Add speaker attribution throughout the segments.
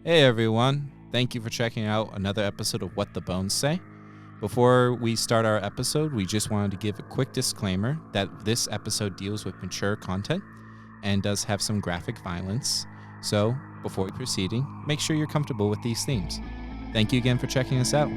Speaker 1: Hey everyone, thank you for checking out another episode of What the Bones Say. Before we start our episode, we just wanted to give a quick disclaimer that this episode deals with mature content and does have some graphic violence. So, before proceeding, make sure you're comfortable with these themes. Thank you again for checking us out.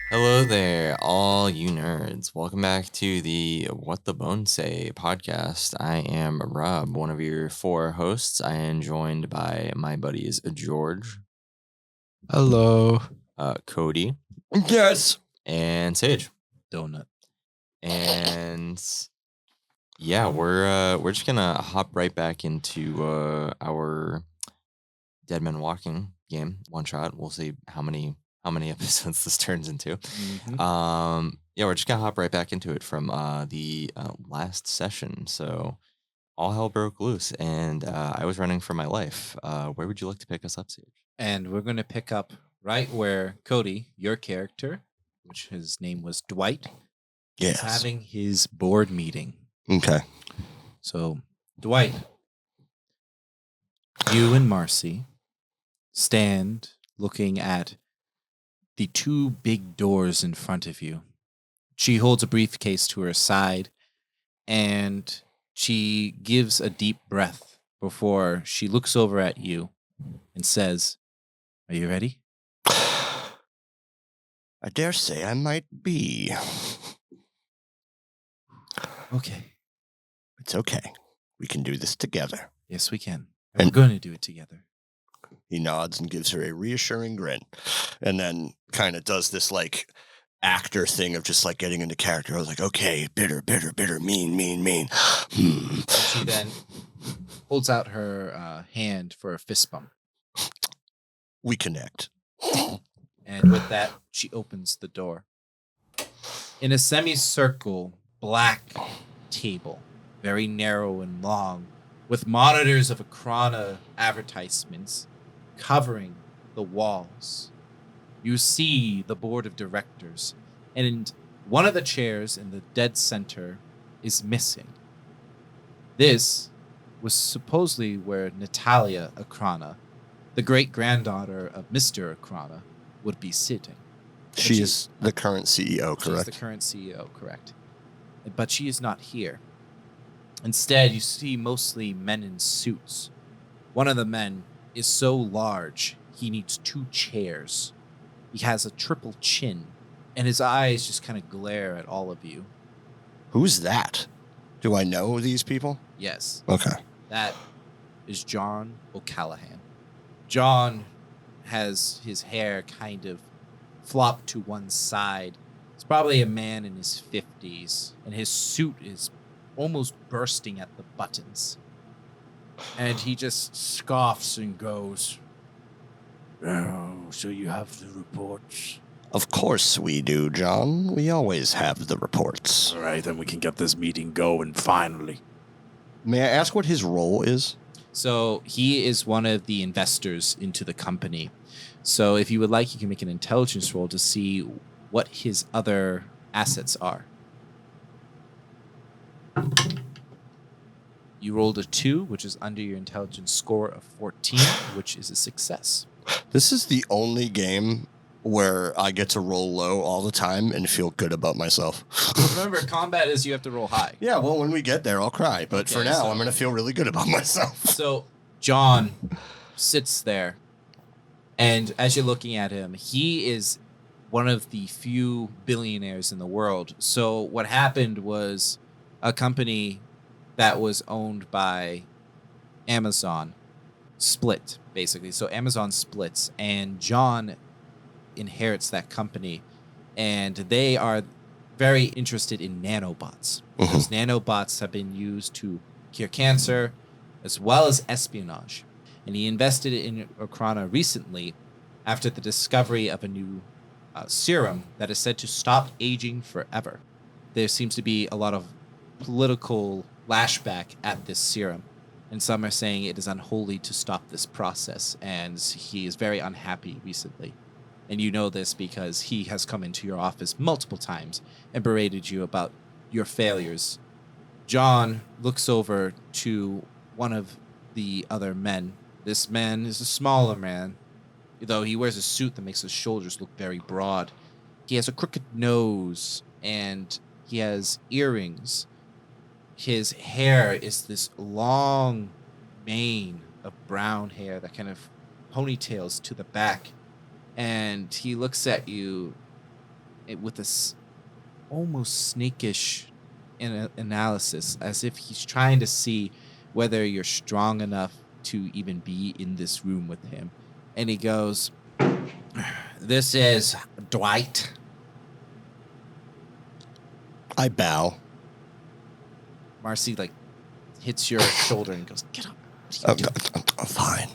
Speaker 2: Hello there, all you nerds. Welcome back to the What the Bones Say podcast. I am Rob, one of your four hosts. I am joined by my buddies George,
Speaker 3: Hello.
Speaker 2: Cody,
Speaker 3: Yes.
Speaker 2: and Sage.
Speaker 1: Donut.
Speaker 2: And yeah, we're just gonna hop right back into our Dead Men Walking game one shot. We'll see how many episodes this turns into. Yeah, we're just gonna hop right back into it from the last session. So all hell broke loose, and I was running for my life. Where would you like to pick us up, Sage?
Speaker 1: And we're going to pick up right where Cody, your character, which his name was Dwight, is having his board meeting.
Speaker 3: Okay.
Speaker 1: So, Dwight, you and Marcy stand looking at the two big doors in front of you. She holds a briefcase to her side, and she gives a deep breath before she looks over at you and says, "Are you ready?"
Speaker 3: I dare say I might be.
Speaker 1: Okay.
Speaker 3: It's okay. We can do this together.
Speaker 1: Yes, we can.
Speaker 3: And-
Speaker 1: We're going to do it together.
Speaker 3: He nods and gives her a reassuring grin, and then kind of does this like actor thing of just like getting into character. I was like, okay, bitter, mean.
Speaker 1: And she then holds out her hand for a fist bump.
Speaker 3: We connect.
Speaker 1: And with that, she opens the door. In a semicircle, black table, very narrow and long, with monitors of Akrana advertisements covering the walls. You see the board of directors, and one of the chairs in the dead center is missing. This was supposedly where Natalia Akrana, the great-granddaughter of Mr. Akrana, would be sitting.
Speaker 3: She is the current CEO,
Speaker 1: She's
Speaker 3: correct?
Speaker 1: the current CEO, correct. But she is not here. Instead, you see mostly men in suits. One of the men is so large, he needs two chairs. He has a triple chin, and his eyes just kind of glare at all of you.
Speaker 3: Who's that? Do I know these people?
Speaker 1: Yes,
Speaker 3: Okay.
Speaker 1: that is John O'Callahan. John has his hair kind of flopped to one side. He's probably a man in his 50s, and his suit is almost bursting at the buttons. And he just scoffs and goes, "Oh, so you have the reports?
Speaker 3: Of course we do, John. We always have the reports.
Speaker 4: All right, then we can get this meeting going finally.
Speaker 3: May I ask what his role is?
Speaker 1: So he is one of the investors into the company. So if you would like, you can make an intelligence roll to see what his other assets are. You rolled a 2, which is under your intelligence score of 14, which is a success.
Speaker 3: This is the only game where I get to roll low all the time and feel good about myself.
Speaker 1: Remember, combat is you have to roll high.
Speaker 3: Yeah, well, when we get there, I'll cry. But for
Speaker 1: Okay,
Speaker 3: now,
Speaker 1: so-
Speaker 3: I'm going to feel really good about myself.
Speaker 1: So John sits there, and as you're looking at him, he is one of the few billionaires in the world. So what happened was a company that was owned by Amazon split, basically. So Amazon splits, and John inherits that company, and they are very interested in nanobots. Those nanobots have been used to cure cancer as well as espionage. And he invested in Okrana recently after the discovery of a new serum that is said to stop aging forever. There seems to be a lot of political lashback at this serum, and some are saying it is unholy to stop this process, and he is very unhappy recently. And you know this because he has come into your office multiple times and berated you about your failures. John looks over to one of the other men. This man is a smaller man, though he wears a suit that makes his shoulders look very broad. He has a crooked nose and he has earrings. His hair is this long mane of brown hair that kind of ponytails to the back. And he looks at you with this almost snakish analysis, as if he's trying to see whether you're strong enough to even be in this room with him. And he goes, "This is Dwight."
Speaker 3: I bow.
Speaker 1: Marcy hits your shoulder and goes, "Get up. What are you doing?"
Speaker 3: Fine.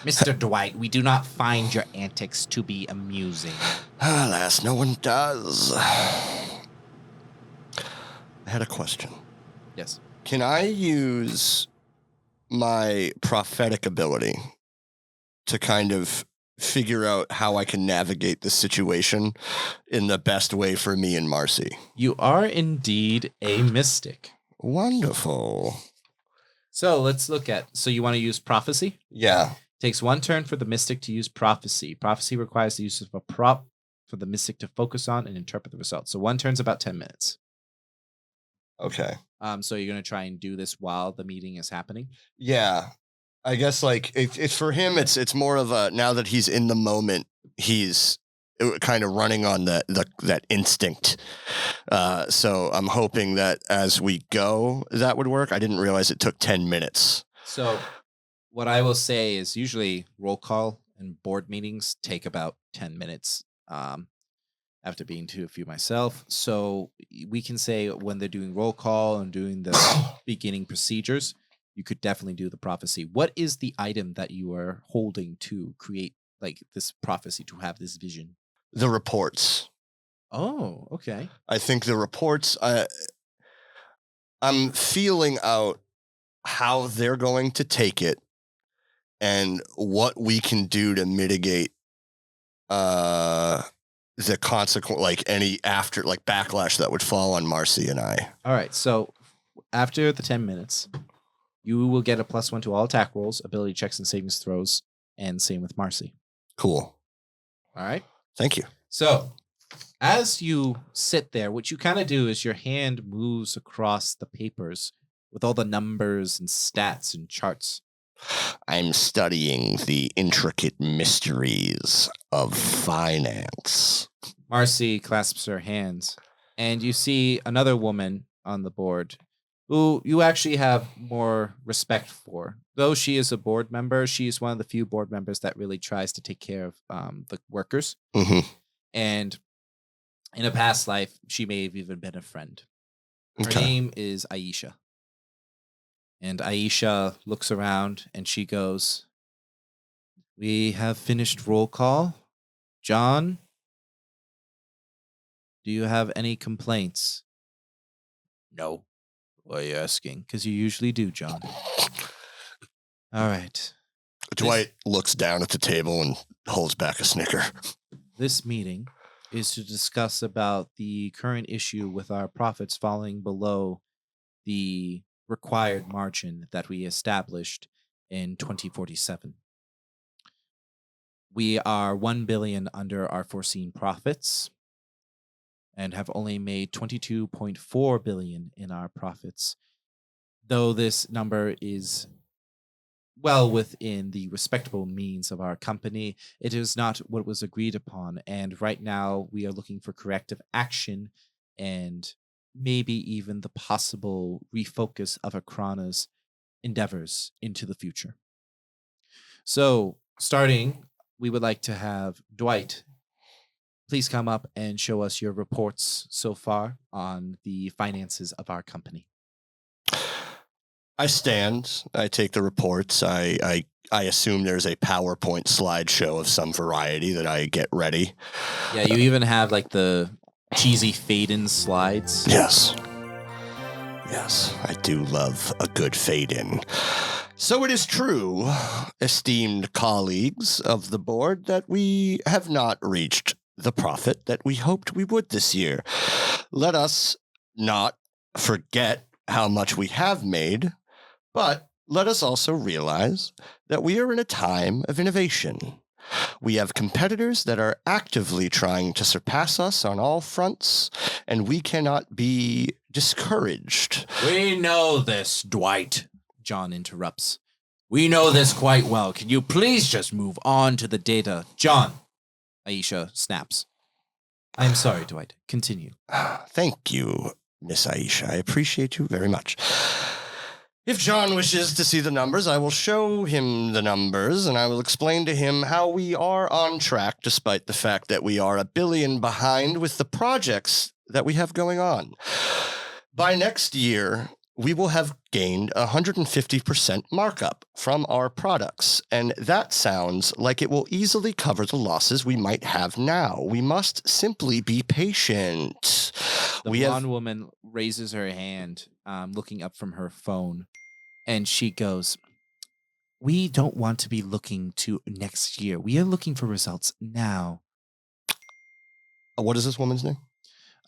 Speaker 1: Mr. Dwight, we do not find your antics to be amusing.
Speaker 3: Alas, no one does. I had a question.
Speaker 1: Yes.
Speaker 3: Can I use my prophetic ability to kind of figure out how I can navigate the situation in the best way for me and Marcy?
Speaker 1: You are indeed a mystic.
Speaker 3: Wonderful.
Speaker 1: So let's look at, so you want to use prophecy?
Speaker 3: Yeah.
Speaker 1: Takes 1 turn for the mystic to use prophecy. Prophecy requires the use of a prop for the mystic to focus on and interpret the results. So 1 turn's about 10 minutes.
Speaker 3: Okay.
Speaker 1: So you're going to try and do this while the meeting is happening?
Speaker 3: Yeah. I guess it's for him, it's more of a, now that he's in the moment, he's kind of running on that instinct. So I'm hoping that as we go, that would work. I didn't realize it took 10 minutes.
Speaker 1: So what I will say is usually roll call and board meetings take about 10 minutes after being to a few myself. So we can say when they're doing roll call and doing the beginning procedures, you could definitely do the prophecy. What is the item that you are holding to create this prophecy, to have this vision?
Speaker 3: The reports.
Speaker 1: Oh, okay.
Speaker 3: I think the reports, I'm feeling out how they're going to take it and what we can do to mitigate the consequence, any backlash that would fall on Marcy and I.
Speaker 1: All right. So after the 10 minutes, you will get a +1 to all attack rolls, ability checks, and savings throws, and same with Marcy.
Speaker 3: Cool.
Speaker 1: All right.
Speaker 3: Thank you.
Speaker 1: So as you sit there, what you kind of do is your hand moves across the papers with all the numbers and stats and charts.
Speaker 3: I'm studying the intricate mysteries of finance.
Speaker 1: Marcy clasps her hands, and you see another woman on the board who you actually have more respect for. Though she is a board member, she is one of the few board members that really tries to take care of the workers.
Speaker 3: Mm-hmm.
Speaker 1: And in a past life, she may have even been a friend. Her
Speaker 3: Okay.
Speaker 1: name is Aisha. And Aisha looks around and she goes, "We have finished roll call. John, do you have any complaints?" "No." "Why are you asking?" "Because you usually do, John." "All right.
Speaker 3: Dwight looks down at the table and holds back a snicker.
Speaker 1: This meeting is to discuss about the current issue with our profits falling below the required margin that we established in 2047. We are 1 billion under our foreseen profits and have only made 22.4 billion in our profits. Though this number is well within the respectable means of our company, it is not what was agreed upon, and right now we are looking for corrective action and maybe even the possible refocus of Akrana's endeavors into the future. So, starting, we would like to have Dwight please come up and show us your reports so far on the finances of our company.
Speaker 3: I stand. I take the reports. I assume there's a PowerPoint slideshow of some variety that I get ready.
Speaker 1: Yeah, you even have like the cheesy fade-in slides.
Speaker 3: Yes. Yes, I do love a good fade-in. So it is true, esteemed colleagues of the board, that we have not reached the profit that we hoped we would this year. Let us not forget how much we have made, but let us also realize that we are in a time of innovation. We have competitors that are actively trying to surpass us on all fronts, and we cannot be discouraged.
Speaker 1: We know this, Dwight, John interrupts. We know this quite well. Can you please just move on to the data? John, Aisha snaps. I'm sorry, Dwight. Continue.
Speaker 3: Thank you, Miss Aisha. I appreciate you very much. If John wishes to see the numbers, I will show him the numbers, and I will explain to him how we are on track, despite the fact that we are $1 billion behind with the projects that we have going on. By next year, we will have gained 150% markup from our products, and that sounds like it will easily cover the losses we might have now. We must simply be patient.
Speaker 1: The blonde woman raises her hand, looking up from her phone, and she goes, we don't want to be looking to next year. We are looking for results now.
Speaker 3: What is this woman's name?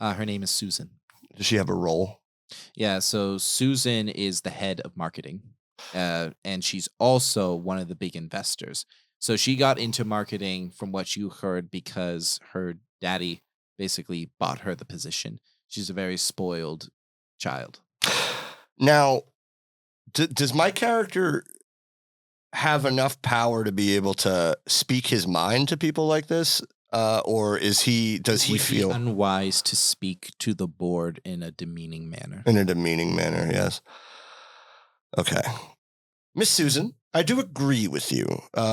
Speaker 1: Her name is Susan.
Speaker 3: Does she have a role?
Speaker 1: Yeah, so Susan is the head of marketing, and she's also one of the big investors. So she got into marketing, from what you heard, because her daddy basically bought her the position. She's a very spoiled child.
Speaker 3: Now, does my character have enough power to be able to speak his mind to people like this? Or does he feel
Speaker 1: unwise to speak to the board in a demeaning manner?
Speaker 3: In a demeaning manner, yes. Okay. Miss Susan, I do agree with you.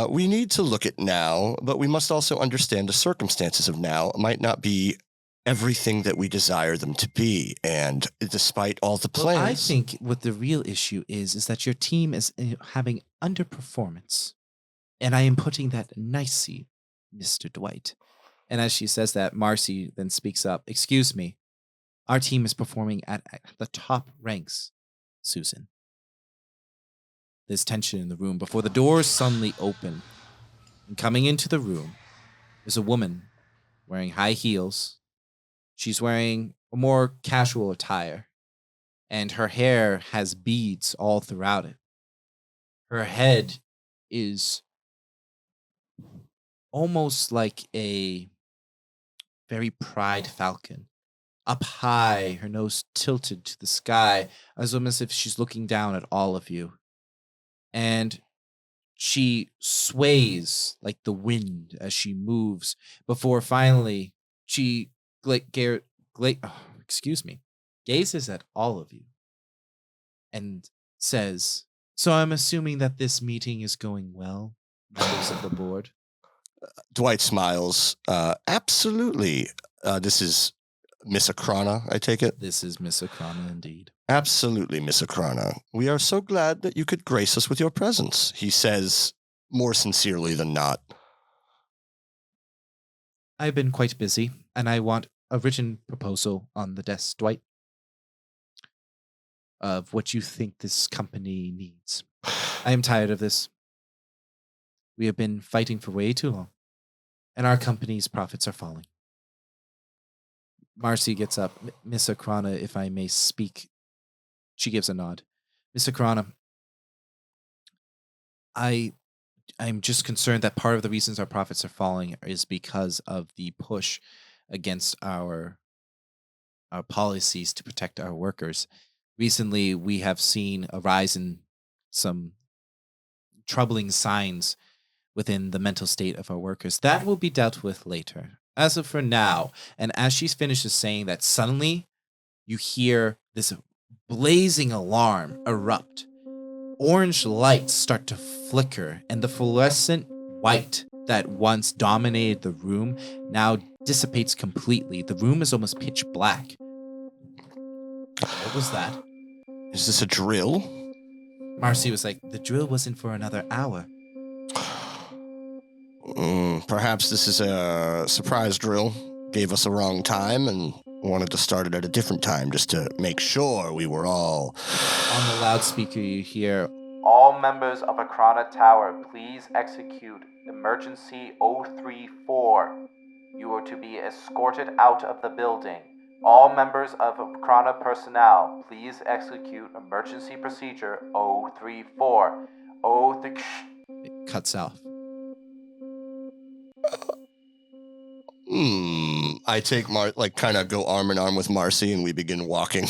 Speaker 3: We need to look at now, but we must also understand the circumstances of now might not be everything that we desire them to be. And despite all the plans...
Speaker 1: Well, I think what the real issue is that your team is having underperformance. And I am putting that nicely, Mr. Dwight. And as she says that, Marcy then speaks up. Excuse me. Our team is performing at the top ranks, Susan. There's tension in the room before the doors suddenly open. And coming into the room is a woman wearing high heels. She's wearing a more casual attire, and her hair has beads all throughout it. Her head is almost like a very pride falcon, up high, her nose tilted to the sky, as almost if she's looking down at all of you. And she sways like the wind as she moves before finally she gazes at all of you and says, so I'm assuming that this meeting is going well, members of the board?
Speaker 3: Dwight smiles. Absolutely. This is Miss Akrana, I take it?
Speaker 1: This is Miss Akrana indeed.
Speaker 3: Absolutely, Miss Akrana. We are so glad that you could grace us with your presence, he says, more sincerely than not.
Speaker 1: I've been quite busy, and I want a written proposal on the desk, Dwight, of what you think this company needs. I am tired of this. We have been fighting for way too long, and our company's profits are falling. Marcy gets up. Miss Akrana, if I may speak. She gives a nod. Miss Akrana, I'm just concerned that part of the reasons our profits are falling is because of the push against our policies to protect our workers. Recently, we have seen a rise in some troubling signs within the mental state of our workers. That will be dealt with later. As of for now, and as she finishes saying that, suddenly you hear this blazing alarm erupt. Orange lights start to flicker, and the fluorescent white that once dominated the room now dissipates completely. The room is almost pitch black. What was that?
Speaker 3: Is this a drill?
Speaker 1: Marcy was like, the drill wasn't for another hour.
Speaker 3: Perhaps this is a surprise drill. Gave us a wrong time and wanted to start it at a different time just to make sure we were all...
Speaker 1: On the loudspeaker, you hear, all members of Akrana Tower, please execute emergency 034. You are to be escorted out of the building. All members of Akrana personnel, please execute emergency procedure 034. It cuts off.
Speaker 3: I take kind of go arm in arm with Marcy and we begin walking.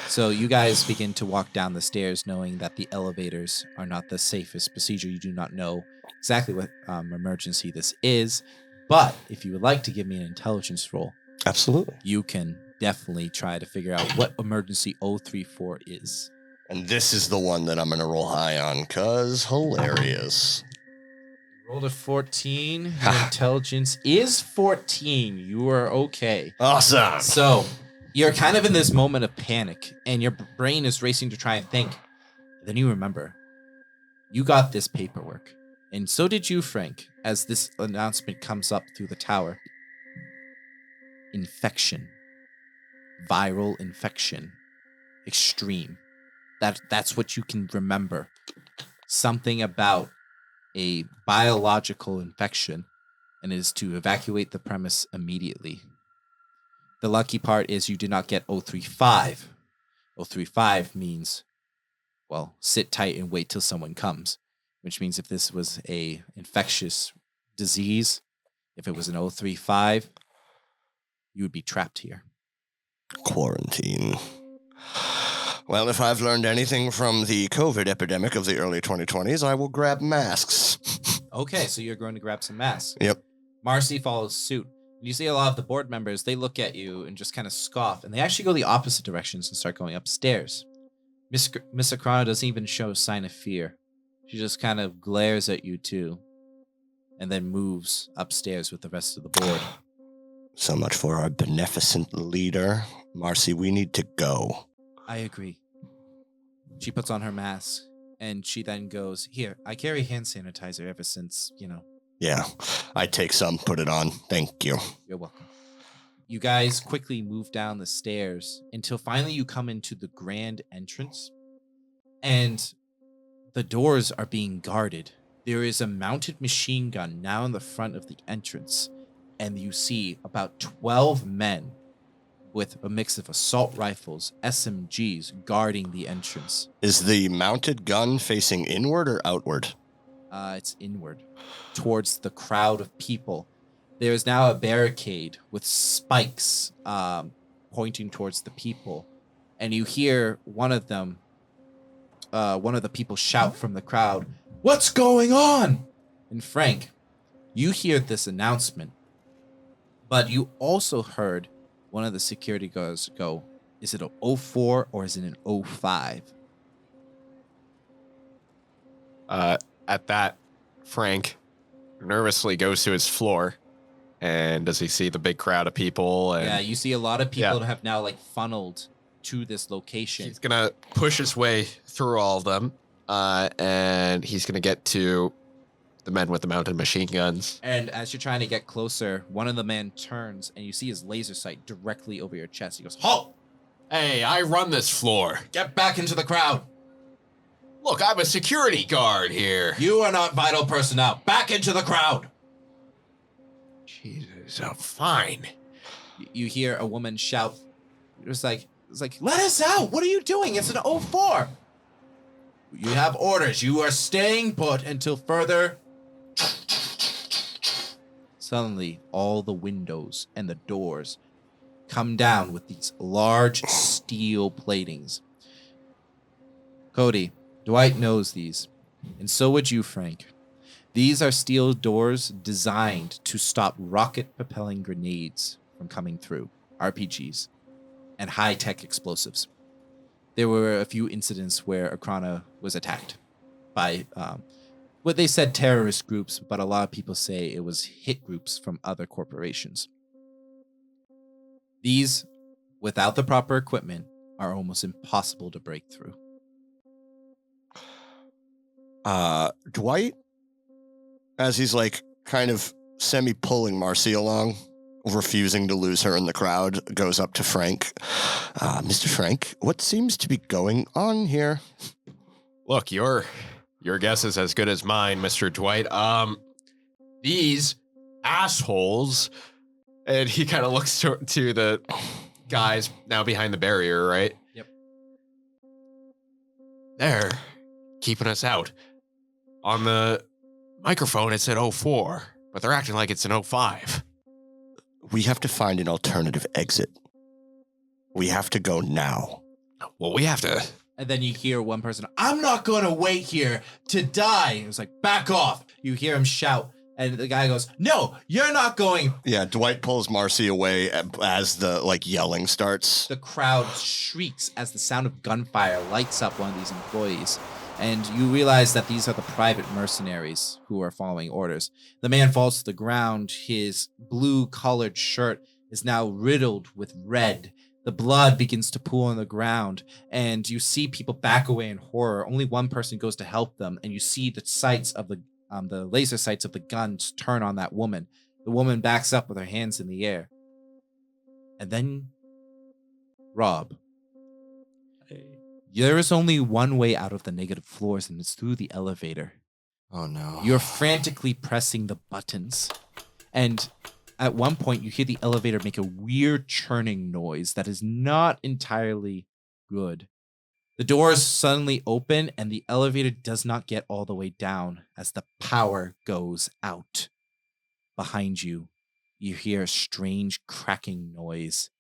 Speaker 1: So you guys begin to walk down the stairs knowing that the elevators are not the safest procedure. You do not know exactly what emergency this is, but if you would like to give me an intelligence roll,
Speaker 3: Absolutely.
Speaker 1: you can definitely try to figure out what emergency 034 is.
Speaker 3: And this is the one that I'm going to roll high on because hilarious.
Speaker 1: Rolled a 14. Your intelligence is 14. You are okay.
Speaker 3: Awesome.
Speaker 1: So you're kind of in this moment of panic, and your brain is racing to try and think. Then you remember, you got this paperwork, and so did you, Frank, as this announcement comes up through the tower. Infection. Viral infection. Extreme. That's what you can remember. Something about a biological infection, and it is to evacuate the premise immediately. The lucky part is you did not get 035. 035 means, well, sit tight and wait till someone comes, which means if this was a infectious disease, if it was an 035, you would be trapped here.
Speaker 3: Quarantine. Well, if I've learned anything from the COVID epidemic of the early 2020s, I will grab masks.
Speaker 1: Okay, so you're going to grab some masks.
Speaker 3: Yep.
Speaker 1: Marcy follows suit. And you see a lot of the board members, they look at you and just kind of scoff, and they actually go the opposite directions and start going upstairs. Miss Akrana doesn't even show a sign of fear. She just kind of glares at you too, and then moves upstairs with the rest of the board.
Speaker 3: So much for our beneficent leader. Marcy, we need to go.
Speaker 1: I agree. She puts on her mask, and she then goes, here, I carry hand sanitizer ever since,
Speaker 3: Yeah, I take some, put it on. Thank you.
Speaker 1: You're welcome. You guys quickly move down the stairs until finally you come into the grand entrance, and the doors are being guarded. There is a mounted machine gun now in the front of the entrance, and you see about 12 men with a mix of assault rifles, SMGs, guarding the entrance.
Speaker 3: Is the mounted gun facing inward or outward?
Speaker 1: It's inward, towards the crowd of people. There is now a barricade with spikes pointing towards the people, and you hear one of the people shout from the crowd, "What's going on?" And Frank, you hear this announcement, but you also heard one of the security guards go, is it an 04 or is it an 05?
Speaker 5: At that, Frank nervously goes to his floor, and does he see the big crowd of people? And
Speaker 1: Yeah, you see a lot of people that have now funneled to this location.
Speaker 5: he's gonna push his way through all of them, and he's gonna get to the men with the mounted machine guns.
Speaker 1: And as you're trying to get closer, one of the men turns, and you see his laser sight directly over your chest. He goes, "Halt!
Speaker 5: Hey, I run this floor.
Speaker 1: Get back into the crowd!
Speaker 5: Look, I'm a security guard here.
Speaker 1: You are not vital personnel. Back into the crowd!"
Speaker 5: Jesus, fine.
Speaker 1: You hear a woman shout. It's like, let us out! What are you doing? It's an 04! You have orders. You are staying put until further. Suddenly, all the windows and the doors come down with these large steel platings. Cody, Dwight knows these, and so would you, Frank. These are steel doors designed to stop rocket-propelling grenades from coming through, RPGs, and high-tech explosives. There were a few incidents where Akrana was attacked by what they said terrorist groups, but a lot of people say it was hit groups from other corporations. These, without the proper equipment, are almost impossible to break through.
Speaker 3: Dwight, as he's like kind of semi-pulling Marcy along, refusing to lose her in the crowd, goes up to Frank. Mr. Frank, what seems to be going on here?
Speaker 5: Look, your guess is as good as mine, Mr. Dwight. These assholes, and he kind of looks to the guys now behind the barrier, right?
Speaker 1: Yep.
Speaker 5: They're keeping us out. On the microphone, it said 04, but they're acting like it's an 05.
Speaker 3: We have to find an alternative exit. We have to go now.
Speaker 5: Well, we have to.
Speaker 1: And then you hear one person, I'm not going to wait here to die. It was like, back off. You hear him shout. And the guy goes, no, you're not going.
Speaker 3: Yeah, Dwight pulls Marcy away as the yelling starts.
Speaker 1: The crowd shrieks as the sound of gunfire lights up one of these employees. And you realize that these are the private mercenaries who are following orders. The man falls to the ground. His blue-colored shirt is now riddled with red. The blood begins to pool on the ground, and you see people back away in horror. Only one person goes to help them, and you see the sights of the laser sights of the guns turn on that woman. The woman backs up with her hands in the air. And then, Rob, there is only one way out of the negative floors, and it's through the elevator.
Speaker 2: Oh no.
Speaker 1: You're frantically pressing the buttons. And at one point, you hear the elevator make a weird churning noise that is not entirely good. The doors suddenly open, and the elevator does not get all the way down as the power goes out. Behind you, you hear a strange cracking noise.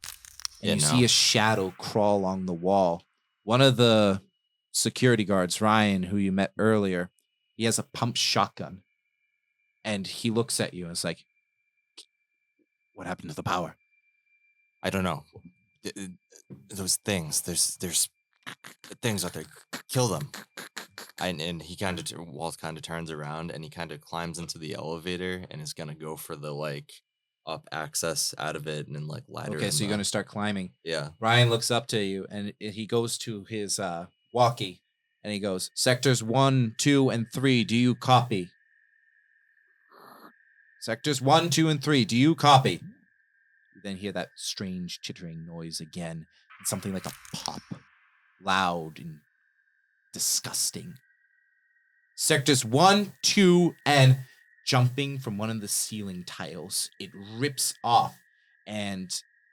Speaker 1: And you see a shadow crawl along the wall. One of the security guards, Ryan, who you met earlier, he has a pump shotgun. And he looks at you and is like, what happened to the power?
Speaker 2: I don't know. Those things. There's things out there. Kill them. And he kind of Walt kind of turns around and he kind of climbs into the elevator and is gonna go for the up access out of it and then ladder.
Speaker 1: Okay, so you're gonna start climbing.
Speaker 2: Yeah.
Speaker 1: Ryan looks up to you and he goes to his walkie and he goes, Sectors 1, 2, and 3, do you copy? Sectors 1, 2, and 3, do you copy? You then hear that strange chittering noise again. It's something like a pop. Loud and disgusting. Sectors 1, 2, and jumping from one of the ceiling tiles. It rips off. And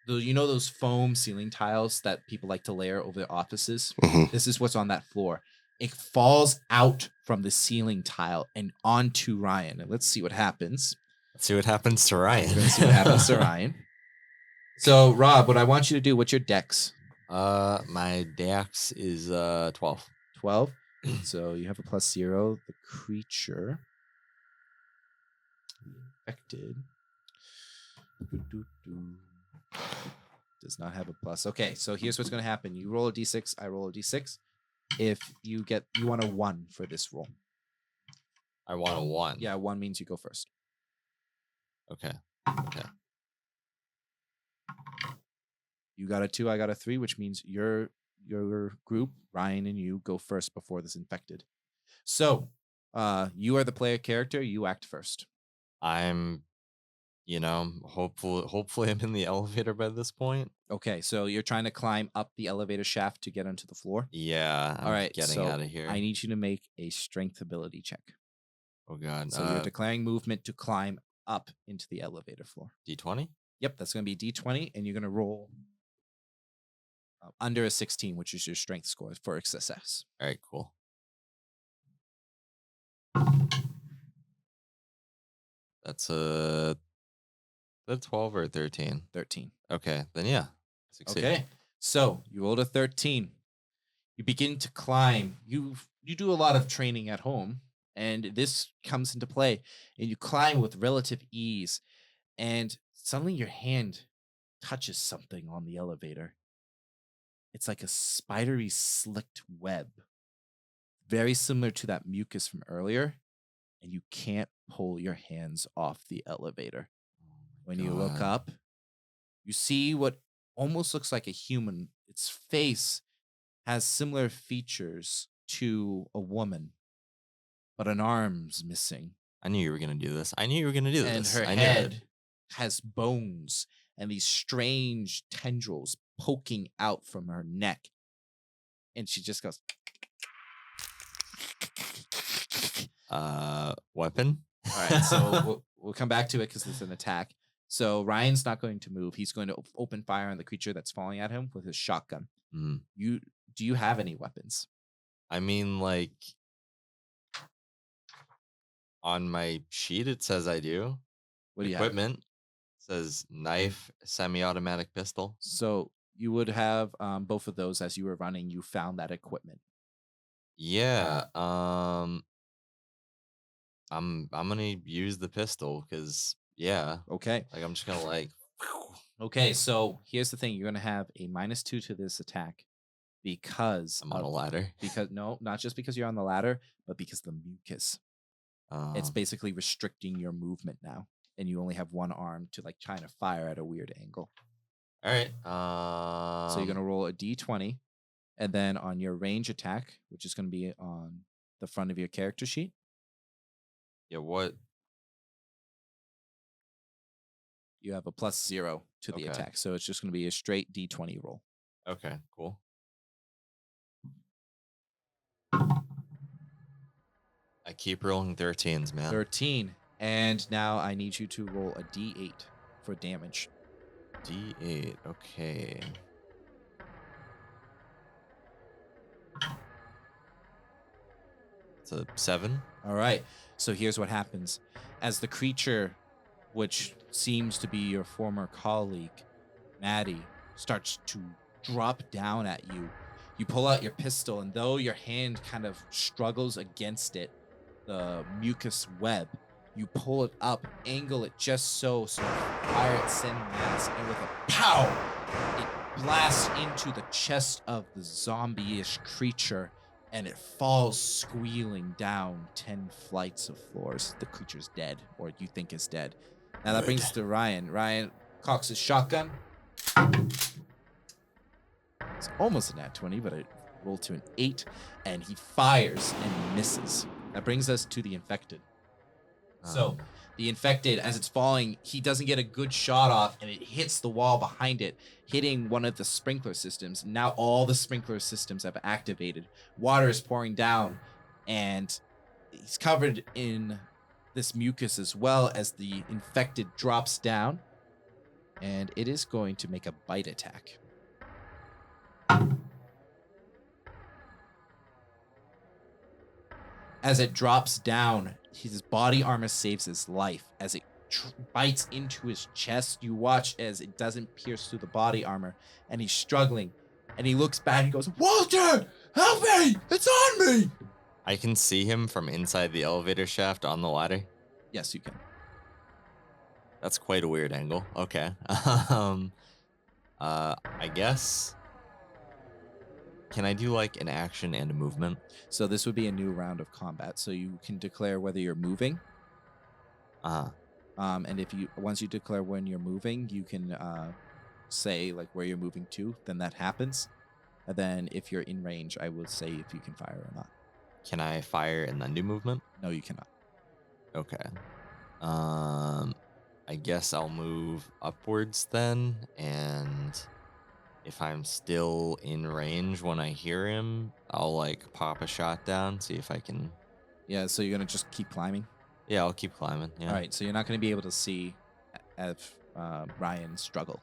Speaker 1: you know those foam ceiling tiles that people like to layer over their offices?
Speaker 3: Mhm.
Speaker 1: This is what's on that floor. It falls out from the ceiling tile and onto Ryan. And let's see what happens.
Speaker 2: Let's see what happens to Ryan.
Speaker 1: We're going to see what happens to Ryan. So, Rob, what I want you to do, what's your dex?
Speaker 2: My dex is 12.
Speaker 1: 12. So you have a +0. The creature affected does not have a plus. Okay, so here's what's going to happen. You roll a d6, I roll a d6. If you want a 1 for this roll.
Speaker 2: I want a 1.
Speaker 1: Yeah, 1 means you go first.
Speaker 2: Okay.
Speaker 1: You got a 2, I got a 3, which means your group, Ryan and you, go first before this infected. So, you are the player character. You act first.
Speaker 2: I'm, hopefully I'm in the elevator by this point.
Speaker 1: Okay, so you're trying to climb up the elevator shaft to get onto the floor?
Speaker 2: Yeah, I'm
Speaker 1: All right,
Speaker 2: getting
Speaker 1: so
Speaker 2: out of here.
Speaker 1: I need you to make a strength ability check.
Speaker 2: Oh, God.
Speaker 1: So you're declaring movement to climb up into the elevator floor.
Speaker 2: D20?
Speaker 1: Yep, that's going to be D20, and you're going to roll under a 16, which is your strength score for success.
Speaker 2: All right, cool. That's a 12 or 13?
Speaker 1: 13.
Speaker 2: Okay, then yeah. Succeed.
Speaker 1: Okay, so you rolled a 13. You begin to climb. You do a lot of training at home, and this comes into play. And you climb with relative ease, and suddenly your hand touches something on the elevator. It's like a spidery slicked web, very similar to that mucus from earlier, and you can't pull your hands off the elevator. When you look
Speaker 2: God.
Speaker 1: up, you see what almost looks like a human. Its face has similar features to a woman, but an arm's missing.
Speaker 2: I knew you were gonna do this. I knew you were gonna do
Speaker 1: And
Speaker 2: this.
Speaker 1: her
Speaker 2: I knew it.
Speaker 1: head has bones and these strange tendrils poking out from her neck. And she just goes,
Speaker 2: Weapon.
Speaker 1: all right, so we'll come back to it because it's an attack. So Ryan's not going to move. He's going to open fire on the creature that's falling at him with his shotgun.
Speaker 2: Mm.
Speaker 1: Do you have any weapons?
Speaker 2: I mean, like, on my sheet it says I do.
Speaker 1: What do you have?
Speaker 2: Equipment says knife, semi-automatic pistol.
Speaker 1: So you would have both of those as you were running. You found that equipment.
Speaker 2: Yeah. I'm gonna use the pistol because
Speaker 1: Okay.
Speaker 2: like I'm just gonna like.
Speaker 1: Okay. So here's the thing: you're going to have a -2 to this attack because
Speaker 2: I'm on a ladder.
Speaker 1: Because no, not just because you're on the ladder, but because the mucus. It's
Speaker 2: Um,
Speaker 1: basically restricting your movement now, and you only have one arm to like kind of fire at a weird angle.
Speaker 2: all right.
Speaker 1: So you're gonna roll a d20, and then on your range attack, which is gonna be on the front of your character sheet,
Speaker 2: Yeah. What?
Speaker 1: you have a +0 to the
Speaker 2: Okay.
Speaker 1: attack. So it's just gonna be a straight d20 roll.
Speaker 2: Okay. Cool. I keep rolling 13s, man.
Speaker 1: 13, and now I need you to roll a d8 for damage.
Speaker 2: D8. Okay. It's a 7.
Speaker 1: All right. So here's what happens. As the creature, which seems to be your former colleague, Maddie, starts to drop down at you, you pull out your pistol, and though your hand kind of struggles against it, the mucus web, you pull it up, angle it just so fire at Sin Mass, and with a pow, it blasts into the chest of the zombie-ish creature, and it falls squealing down 10 flights of floors. The creature's dead, or you think is dead. Now that brings us to Ryan. Ryan cocks his shotgun. It's almost a nat 20, but it rolled to an 8, and he fires and misses. That brings us to the infected. So the infected, as it's falling, he doesn't get a good shot off, and it hits the wall behind it, hitting one of the sprinkler systems. Now all the sprinkler systems have activated. Water is pouring down, and he's covered in this mucus as well as the infected drops down, and it is going to make a bite attack. As it drops down, his body armor saves his life. As it bites into his chest, you watch as it doesn't pierce through the body armor, and he's struggling. And he looks back and goes, "Walter, help me! It's on me!"
Speaker 2: I can see him from inside the elevator shaft on the ladder.
Speaker 1: Yes, you can.
Speaker 2: That's quite a weird angle. Okay. I guess. Can I do like an action and a movement?
Speaker 1: So this would be a new round of combat. So you can declare whether you're moving. And if you once you declare when you're moving, you can say like where you're moving to. Then that happens. And then if you're in range, I will say if you can fire or not.
Speaker 2: Can I fire and then do movement?
Speaker 1: No, you cannot.
Speaker 2: Okay. I guess I'll move upwards then, and if I'm still in range when I hear him, I'll like pop a shot down, see if I can.
Speaker 1: Yeah. So you're gonna just keep climbing.
Speaker 2: Yeah, I'll keep climbing. Yeah.
Speaker 1: All right. So you're not gonna be able to see Ryan struggle.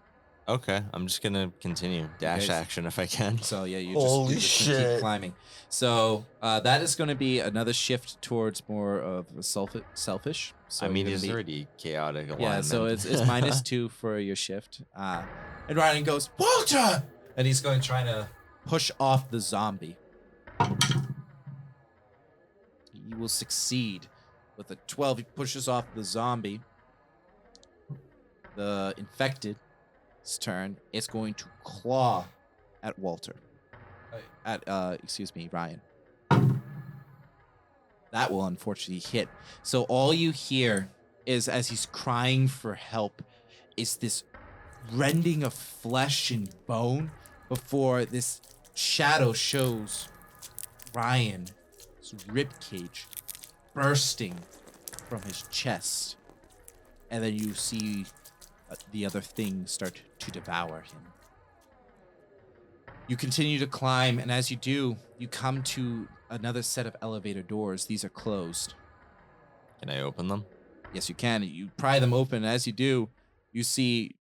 Speaker 2: Okay, I'm just gonna continue dash
Speaker 1: Okay.
Speaker 2: action if I can.
Speaker 1: So yeah,
Speaker 3: Holy
Speaker 1: you're just gonna
Speaker 3: shit.
Speaker 1: keep climbing. So that is going to be another shift towards more of a selfish. So
Speaker 2: I mean,
Speaker 1: you're
Speaker 2: it's
Speaker 1: gonna be-
Speaker 2: already chaotic.
Speaker 1: yeah. So
Speaker 2: alignment.
Speaker 1: it's -2 for your shift. And Ryan goes, "Walter!" And he's going trying to push off the zombie. He will succeed with a 12. He pushes off the zombie. The infected turn, it's going to claw at Walter. Ryan. That will unfortunately hit. So all you hear is as he's crying for help is this rending of flesh and bone before this shadow shows Ryan's rib cage bursting from his chest. And then you see the other things start to devour him. You continue to climb, and as you do, you come to another set of elevator doors. These are closed.
Speaker 2: Can I open them?
Speaker 1: Yes, you can. You pry them open, and as you do, you see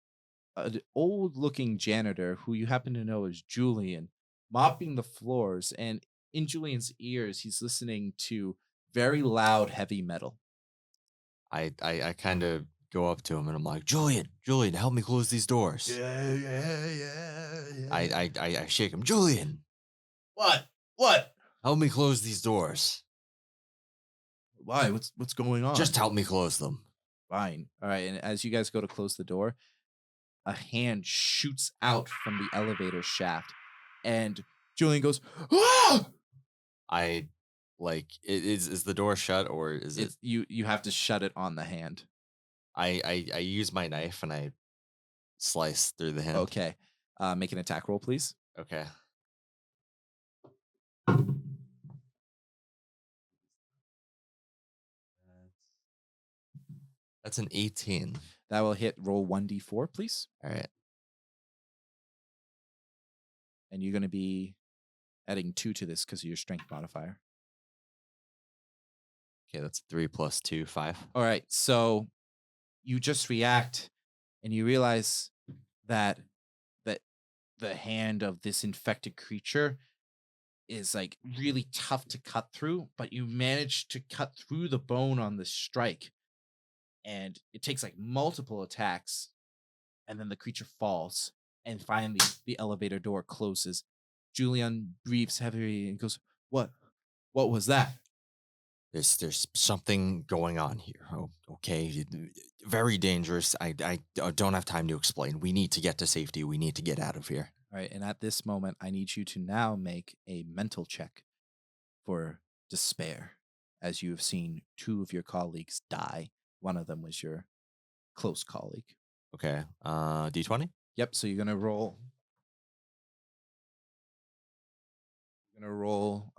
Speaker 1: an old-looking janitor who you happen to know as Julian, mopping the floors, and in Julian's ears, he's listening to very loud heavy metal.
Speaker 2: I kind of go up to him and I'm like, Julian, help me close these doors.
Speaker 3: Yeah.
Speaker 2: I shake him. Julian,
Speaker 1: What?
Speaker 2: help me close these doors.
Speaker 1: Why? What's going on?
Speaker 2: Just help me close them.
Speaker 1: Fine. All right, and as you guys go to close the door, a hand shoots out from the elevator shaft, and Julian goes, "Ah!"
Speaker 2: I like is the door shut or is it?
Speaker 1: You have to shut it on the hand.
Speaker 2: I use my knife and I slice through the hand.
Speaker 1: Okay. Make an attack roll, please.
Speaker 2: Okay. That's an 18.
Speaker 1: That will hit. Roll 1d4, please.
Speaker 2: All right.
Speaker 1: And you're going to be adding 2 to this because of your strength modifier.
Speaker 2: Okay, that's 3 plus 2, 5.
Speaker 1: All right, so you just react, and you realize that the hand of this infected creature is like really tough to cut through, but you manage to cut through the bone on the strike, and it takes like multiple attacks, and then the creature falls, and finally the elevator door closes. Julian breathes heavily and goes, "What? What was that?"
Speaker 2: There's something going on here. Oh, okay, very dangerous. I don't have time to explain. We need to get to safety. We need to get out of here.
Speaker 1: All right, and at this moment, I need you to now make a mental check for despair, as you have seen 2 of your colleagues die. One of them was your close colleague.
Speaker 2: Okay. D20.
Speaker 1: Yep. So you're gonna roll. You're gonna roll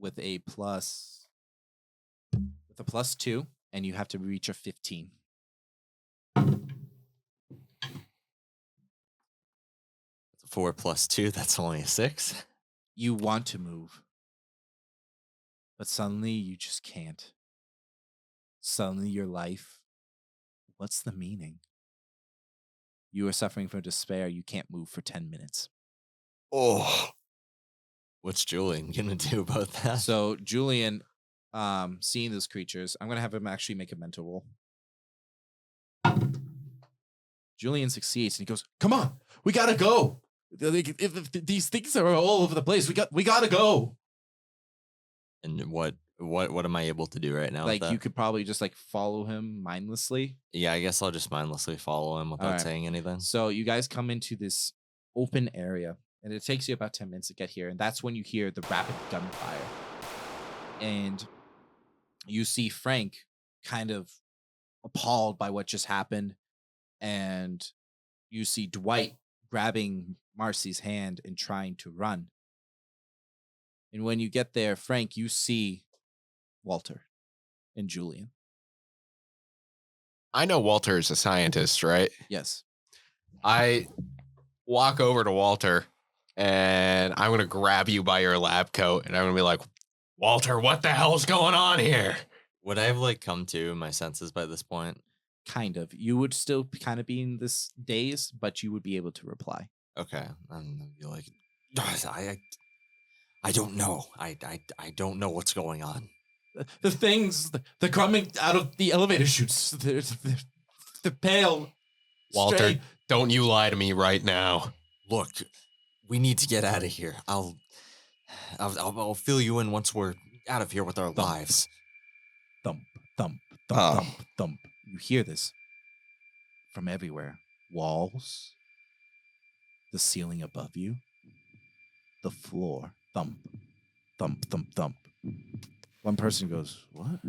Speaker 1: with a +2, and you have to reach a 15.
Speaker 2: 4 plus 2. That's only a 6.
Speaker 1: You want to move, but suddenly you just can't. Suddenly your life, what's the meaning? You are suffering from despair. You can't move for 10 minutes.
Speaker 3: Oh,
Speaker 2: What's Julian gonna do about that?
Speaker 1: So Julian, seeing those creatures, I'm gonna have him actually make a mental roll. Julian succeeds, and he goes, "Come on, we gotta go. If these things are all over the place, we gotta go."
Speaker 2: And what am I able to do right now?
Speaker 1: Like
Speaker 2: with that?
Speaker 1: you could probably just like follow him mindlessly.
Speaker 2: Yeah, I guess I'll just mindlessly follow him without
Speaker 1: Alright.
Speaker 2: saying anything.
Speaker 1: So you guys come into this open area, and it takes you about 10 minutes to get here, and that's when you hear the rapid gunfire. And you see Frank kind of appalled by what just happened, and you see Dwight grabbing Marcy's hand and trying to run. And when you get there, Frank, you see Walter and Julian.
Speaker 5: I know Walter is a scientist, right?
Speaker 1: Yes.
Speaker 5: I walk over to Walter and I'm going to grab you by your lab coat and I'm going to be like, Walter, what the hell's going on here?
Speaker 2: Would I have like come to my senses by this point?
Speaker 1: Kind of. You would still kind of be in this daze, but you would be able to reply.
Speaker 2: Okay, I'm gonna be like, I don't know. I don't know what's going on.
Speaker 1: The things, they're coming out of the elevator chutes. They're pale.
Speaker 5: Walter,
Speaker 1: straight.
Speaker 5: don't you lie to me right now.
Speaker 2: Look, we need to get out of here. I'll fill you in once we're out of here with our lives.
Speaker 1: Thump, thump, thump, thump, thump. You hear this from everywhere. Walls, the ceiling above you, the floor. Thump, thump, thump, thump. One person goes, "What?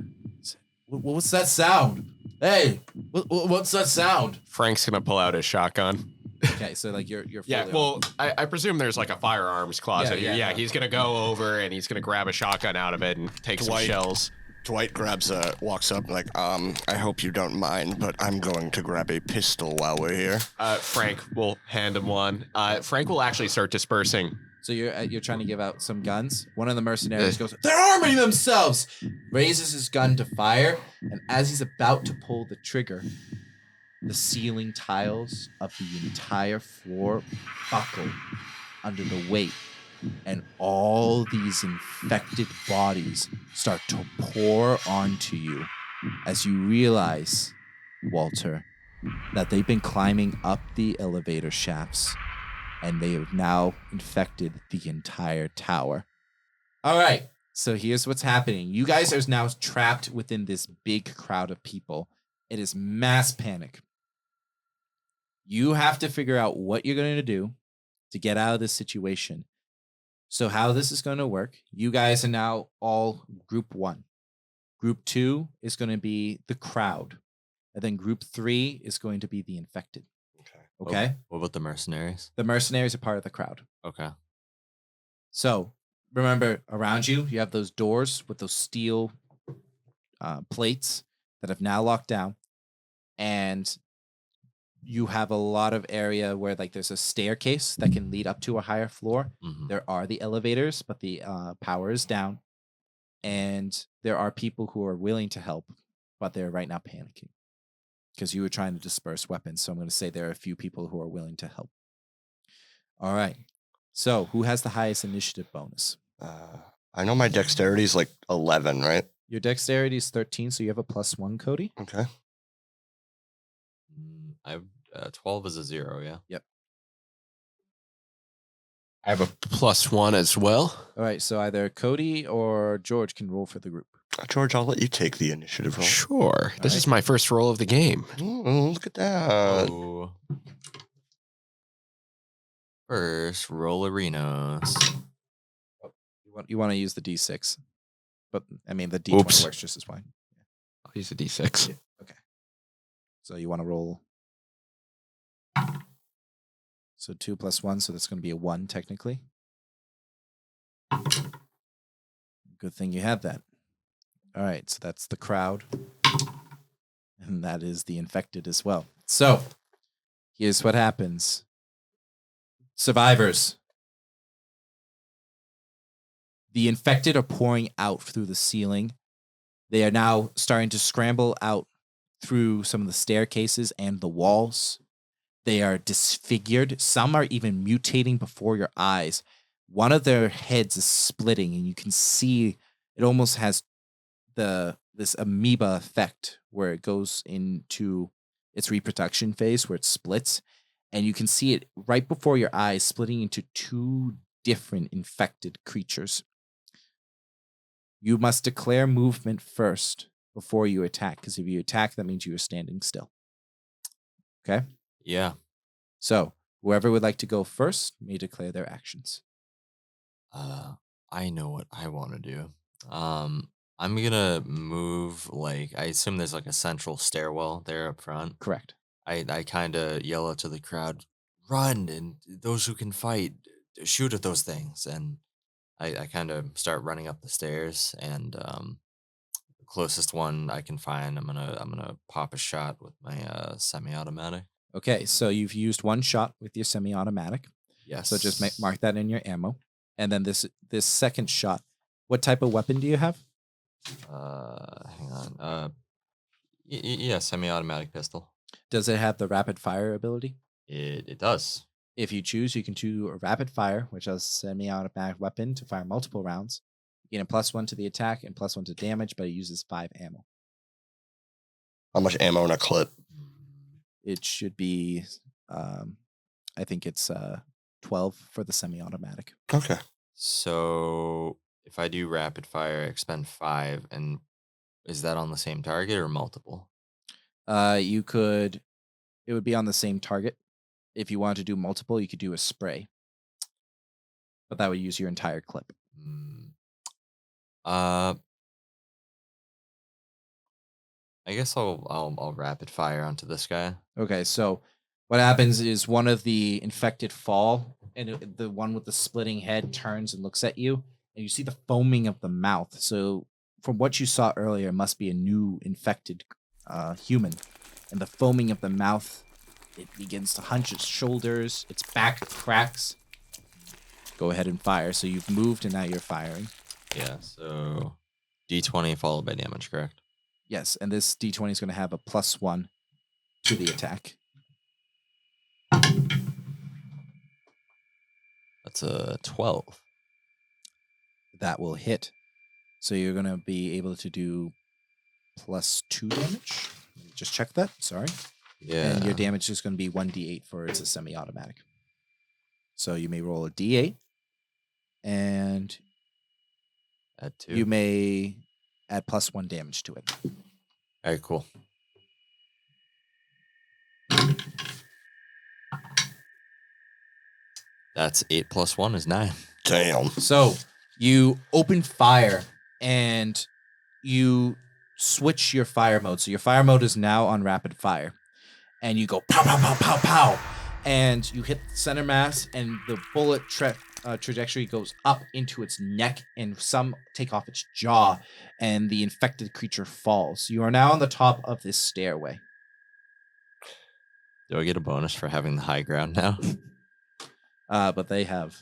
Speaker 1: What's that sound? Hey, what's that sound?
Speaker 5: Frank's gonna pull out his shotgun.
Speaker 1: Okay, so like you're
Speaker 5: Yeah,
Speaker 1: fully
Speaker 5: well, I presume there's like a firearms closet
Speaker 1: Yeah,
Speaker 5: here. Yeah,
Speaker 1: no.
Speaker 5: he's gonna go over and he's gonna grab a shotgun out of it and take some
Speaker 3: Dwight.
Speaker 5: shells.
Speaker 3: Dwight walks up like, I hope you don't mind, but I'm going to grab a pistol while we're here.
Speaker 5: Frank will hand him one. Frank will actually start dispersing.
Speaker 1: So you're trying to give out some guns. One of the mercenaries goes, "They're arming themselves!" Raises his gun to fire, and as he's about to pull the trigger, the ceiling tiles of the entire floor buckle under the weight, and all these infected bodies start to pour onto you as you realize, Walter, that they've been climbing up the elevator shafts and they have now infected the entire tower. All right, so here's what's happening. You guys are now trapped within this big crowd of people. It is mass panic. You have to figure out what you're going to do to get out of this situation. So how this is going to work, you guys are now all group 1. Group 2 is going to be the crowd. And then group 3 is going to be the infected. Okay?
Speaker 2: What about the mercenaries?
Speaker 1: The mercenaries are part of the crowd.
Speaker 2: Okay.
Speaker 1: So remember, around you, you have those doors with those steel plates that have now locked down. And you have a lot of area where like there's a staircase that can lead up to a higher floor.
Speaker 2: Mhm.
Speaker 1: There are the elevators, but the power is down. And there are people who are willing to help, but they're right now panicking because you were trying to disperse weapons. So I'm going to say there are a few people who are willing to help. All right. So who has the highest initiative bonus?
Speaker 3: I know my dexterity is like 11, right?
Speaker 1: Your dexterity is 13, so you have a +1, Cody.
Speaker 3: Okay.
Speaker 2: I have 12 is a 0, yeah.
Speaker 1: Yep.
Speaker 5: I have a +1 as well.
Speaker 1: All right, so either Cody or George can roll for the group.
Speaker 3: George, I'll let you take the initiative roll.
Speaker 5: Sure. This is my first roll of the game.
Speaker 3: Ooh, look at that.
Speaker 2: Oh. First, rollerinos.
Speaker 1: You want to use the D6, but I mean the D20
Speaker 5: Oops.
Speaker 1: works just as fine.
Speaker 5: I'll use a D6.
Speaker 1: Okay. So you want to roll. So 2 + 1, so that's going to be a 1 technically. Good thing you have that. All right, so that's the crowd. And that is the infected as well. So here's what happens. Survivors. The infected are pouring out through the ceiling. They are now starting to scramble out through some of the staircases and the walls. They are disfigured. Some are even mutating before your eyes. One of their heads is splitting, and you can see it almost has this amoeba effect where it goes into its reproduction phase where it splits, and you can see it right before your eyes splitting into 2 different infected creatures. You must declare movement first before you attack, because if you attack, that means you are standing still. Okay?
Speaker 2: Yeah.
Speaker 1: So, whoever would like to go first may declare their actions.
Speaker 2: I know what I want to do. I'm gonna move, like, I assume there's like a central stairwell there up front.
Speaker 1: Correct.
Speaker 2: I kind of yell out to the crowd, run, and those who can fight, shoot at those things. And I kind of start running up the stairs, and the closest one I can find, I'm gonna pop a shot with my semi-automatic.
Speaker 1: Okay, so you've used 1 shot with your semi-automatic.
Speaker 2: Yes.
Speaker 1: So just mark that in your ammo. And then this second shot, what type of weapon do you have?
Speaker 2: Hang on. Yeah, semi-automatic pistol.
Speaker 1: Does it have the rapid fire ability?
Speaker 2: It does.
Speaker 1: If you choose, you can do a rapid fire, which has a semi-automatic weapon to fire multiple rounds. You get a +1 to the attack and +1 to damage, but it uses 5 ammo.
Speaker 3: How much ammo in a clip?
Speaker 1: It should be, I think it's 12 for the semi-automatic.
Speaker 3: Okay.
Speaker 2: So if I do rapid fire, I expend 5, and is that on the same target or multiple?
Speaker 1: It would be on the same target. If you wanted to do multiple, you could do a spray. But that would use your entire clip.
Speaker 2: Uh, I guess I'll rapid fire onto this guy.
Speaker 1: Okay, so what happens is one of the infected fall, and the one with the splitting head turns and looks at you, and you see the foaming of the mouth. So, from what you saw earlier, it must be a new infected human, and the foaming of the mouth, it begins to hunch its shoulders, its back cracks. Go ahead and fire. So you've moved, and now you're firing.
Speaker 2: Yeah. So D20 followed by damage, correct?
Speaker 1: Yes, and this D20 is going to have a +1 to the attack.
Speaker 2: That's a 12.
Speaker 1: That will hit. So you're going to be able to do +2 damage. Let me just check that. Sorry.
Speaker 2: Yeah.
Speaker 1: And your damage is going to be 1d8 for it's a semi-automatic. So you may roll a d8, and
Speaker 2: Add 2.
Speaker 1: you may add +1 damage to it.
Speaker 2: All right, cool. That's 8 plus 1 is 9.
Speaker 3: Damn.
Speaker 1: So you open fire, and you switch your fire mode. So your fire mode is now on rapid fire. And you go pow, pow, pow, pow, pow. And you hit the center mass, and the bullet trajectory goes up into its neck, and some take off its jaw, and the infected creature falls. You are now on the top of this stairway.
Speaker 2: Do I get a bonus for having the high ground now?
Speaker 1: But they have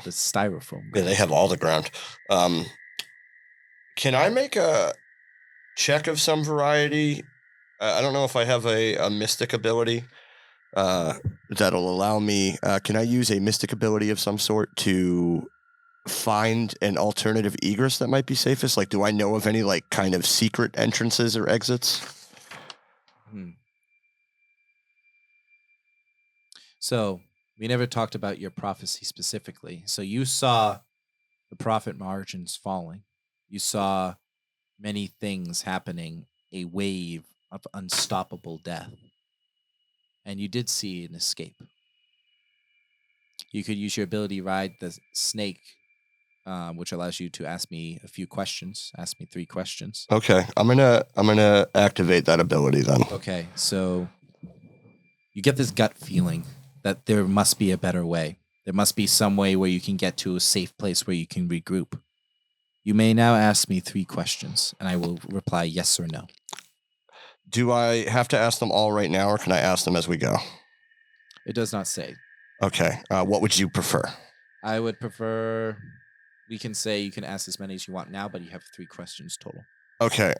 Speaker 1: the styrofoam.
Speaker 3: Yeah, they have all the ground. Can I make a check of some variety? I don't know if I have a mystic ability that'll allow me. Can I use a mystic ability of some sort to find an alternative egress that might be safest? Like, do I know of any like kind of secret entrances or exits?
Speaker 1: So we never talked about your prophecy specifically. So you saw the profit margins falling. You saw many things happening, a wave of unstoppable death. And you did see an escape. You could use your ability ride the snake, which allows you to ask me a few questions. Ask me 3 questions.
Speaker 3: Okay, I'm gonna activate that ability then.
Speaker 1: Okay, so you get this gut feeling that there must be a better way. There must be some way where you can get to a safe place where you can regroup. You may now ask me 3 questions, and I will reply yes or no.
Speaker 3: Do I have to ask them all right now, or can I ask them as we go?
Speaker 1: It does not say.
Speaker 3: Okay, what would you prefer?
Speaker 1: I would prefer, we can say you can ask as many as you want now, but you have 3 questions total.
Speaker 3: Okay,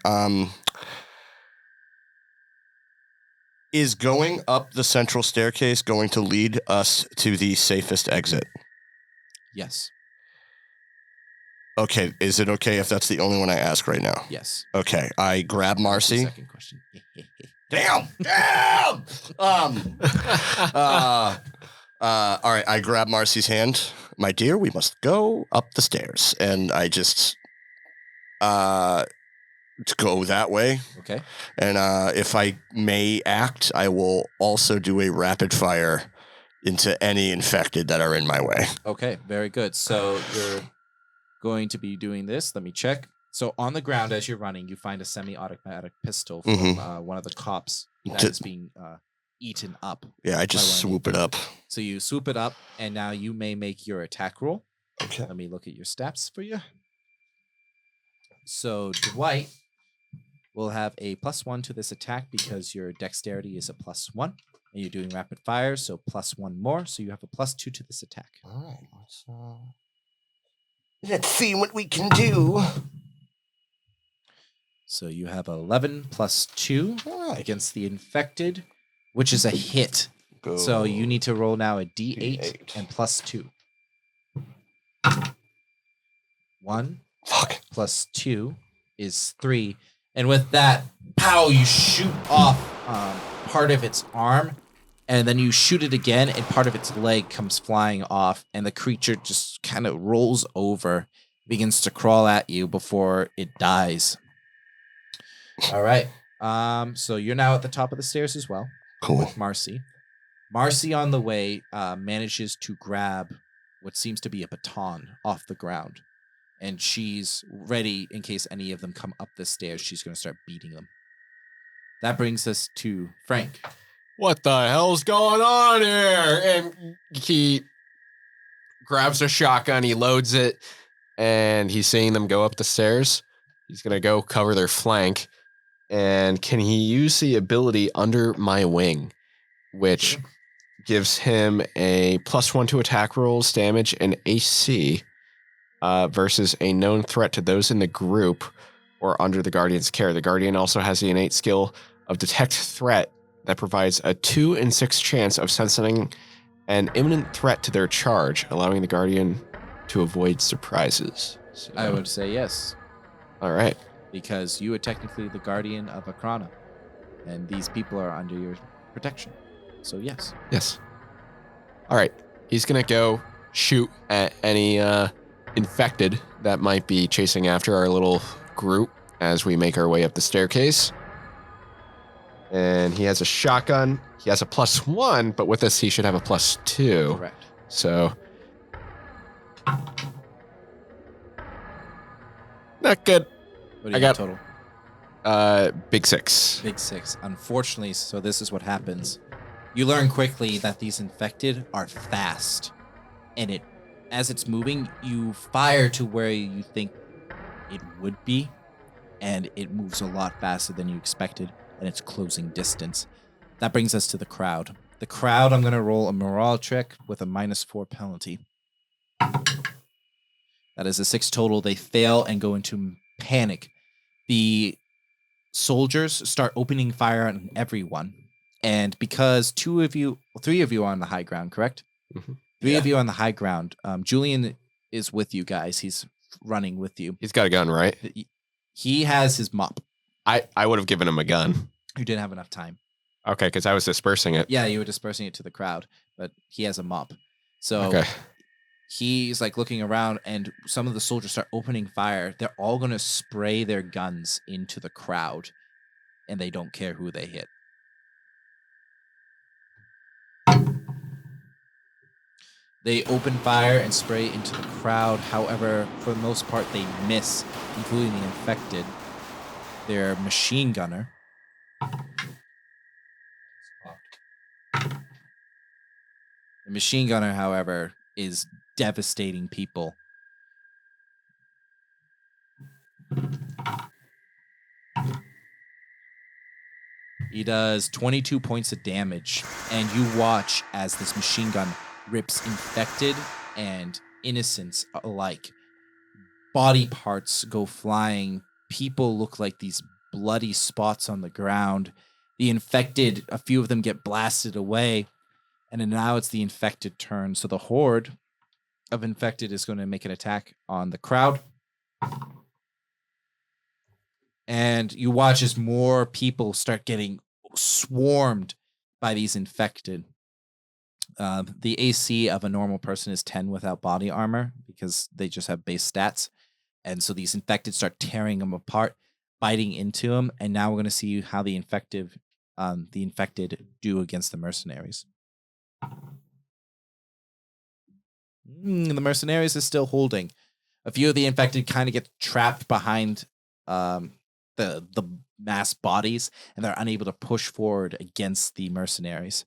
Speaker 3: is going up the central staircase going to lead us to the safest exit?
Speaker 1: Yes.
Speaker 3: Okay, is it okay if that's the only one I ask right now?
Speaker 1: Yes.
Speaker 3: Okay, I grab Marcy.
Speaker 1: Second question.
Speaker 3: Damn! All right, I grab Marcy's hand. My dear, we must go up the stairs. And I just go that way.
Speaker 1: Okay.
Speaker 3: And if I may act, I will also do a rapid fire into any infected that are in my way.
Speaker 1: Okay, very good. So you're going to be doing this. Let me check. So on the ground as you're running, you find a semi-automatic pistol from one of the cops that is being eaten up.
Speaker 3: Yeah, I just swoop it up.
Speaker 1: So you swoop it up, and now you may make your attack roll.
Speaker 3: Okay.
Speaker 1: Let me look at your stats for you. So Dwight will have a +1 to this attack because your dexterity is a +1, and you're doing rapid fire, so +1 more. So you have a +2 to this attack.
Speaker 3: All right, let's see what we can do.
Speaker 1: So you have 11 + 2 against the infected, which is a hit.
Speaker 3: Go.
Speaker 1: So you need to roll now a D8 and +2. 1 +2 is 3. And with that, pow, you shoot off part of its arm, and then you shoot it again, and part of its leg comes flying off, and the creature just kind of rolls over, begins to crawl at you before it dies. All right. So you're now at the top of the stairs as well.
Speaker 3: Cool.
Speaker 1: With Marcy. Marcy on the way manages to grab what seems to be a baton off the ground. And she's ready in case any of them come up the stairs. She's going to start beating them. That brings us to Frank.
Speaker 5: What the hell's going on here? And he grabs a shotgun, he loads it, and he's seeing them go up the stairs. He's going to go cover their flank. And can he use the ability Under My Wing, which gives him a +1 to attack rolls, damage, and AC versus a known threat to those in the group or under the Guardian's care. The Guardian also has the innate skill of Detect Threat that provides a 2 in 6 chance of sensing an imminent threat to their charge, allowing the Guardian to avoid surprises. So,
Speaker 1: I would say yes,
Speaker 5: all right.
Speaker 1: because you are technically the guardian of Akrana, and these people are under your protection. So yes.
Speaker 5: Yes. All right. He's going to go shoot at any infected that might be chasing after our little group as we make our way up the staircase. And he has a shotgun. He has a +1, but with this, he should have a +2.
Speaker 1: Correct.
Speaker 5: So, not good.
Speaker 1: What do
Speaker 5: I
Speaker 1: you got
Speaker 5: got-
Speaker 1: total?
Speaker 5: Big 6.
Speaker 1: Big 6. Unfortunately, so this is what happens. You learn quickly that these infected are fast. And as it's moving, you fire to where you think it would be. And it moves a lot faster than you expected. And it's closing distance. That brings us to the crowd. The crowd, I'm going to roll a morale check with a -4 penalty. That is a 6 total. They fail and go into panic. The soldiers start opening fire on everyone. And because 3 of you are on the high ground, correct?
Speaker 5: Mhm.
Speaker 1: 3 of you are on the high ground. Julian is with you guys. He's running with you.
Speaker 5: He's got a gun, right?
Speaker 1: He has his mop.
Speaker 5: I would have given him a gun.
Speaker 1: You didn't have enough time.
Speaker 5: Okay, because I was dispersing it.
Speaker 1: Yeah, you were dispersing it to the crowd, but he has a mop. So
Speaker 5: Okay.
Speaker 1: he's like looking around, and some of the soldiers start opening fire. They're all going to spray their guns into the crowd, and they don't care who they hit. They open fire and spray into the crowd. However, for the most part, they miss, including the infected. Their machine gunner. The machine gunner, however, is devastating people. He does 22 points of damage, and you watch as this machine gun rips infected and innocents alike. Body parts go flying. People look like these bloody spots on the ground. The infected, a few of them get blasted away, and then now it's the infected turn. So the horde of infected is going to make an attack on the crowd. And you watch as more people start getting swarmed by these infected. The AC of a normal person is 10 without body armor because they just have base stats. And so these infected start tearing them apart, biting into them. And now we're going to see how the infected do against the mercenaries. The mercenaries is still holding. A few of the infected kind of get trapped behind the mass bodies, and they're unable to push forward against the mercenaries.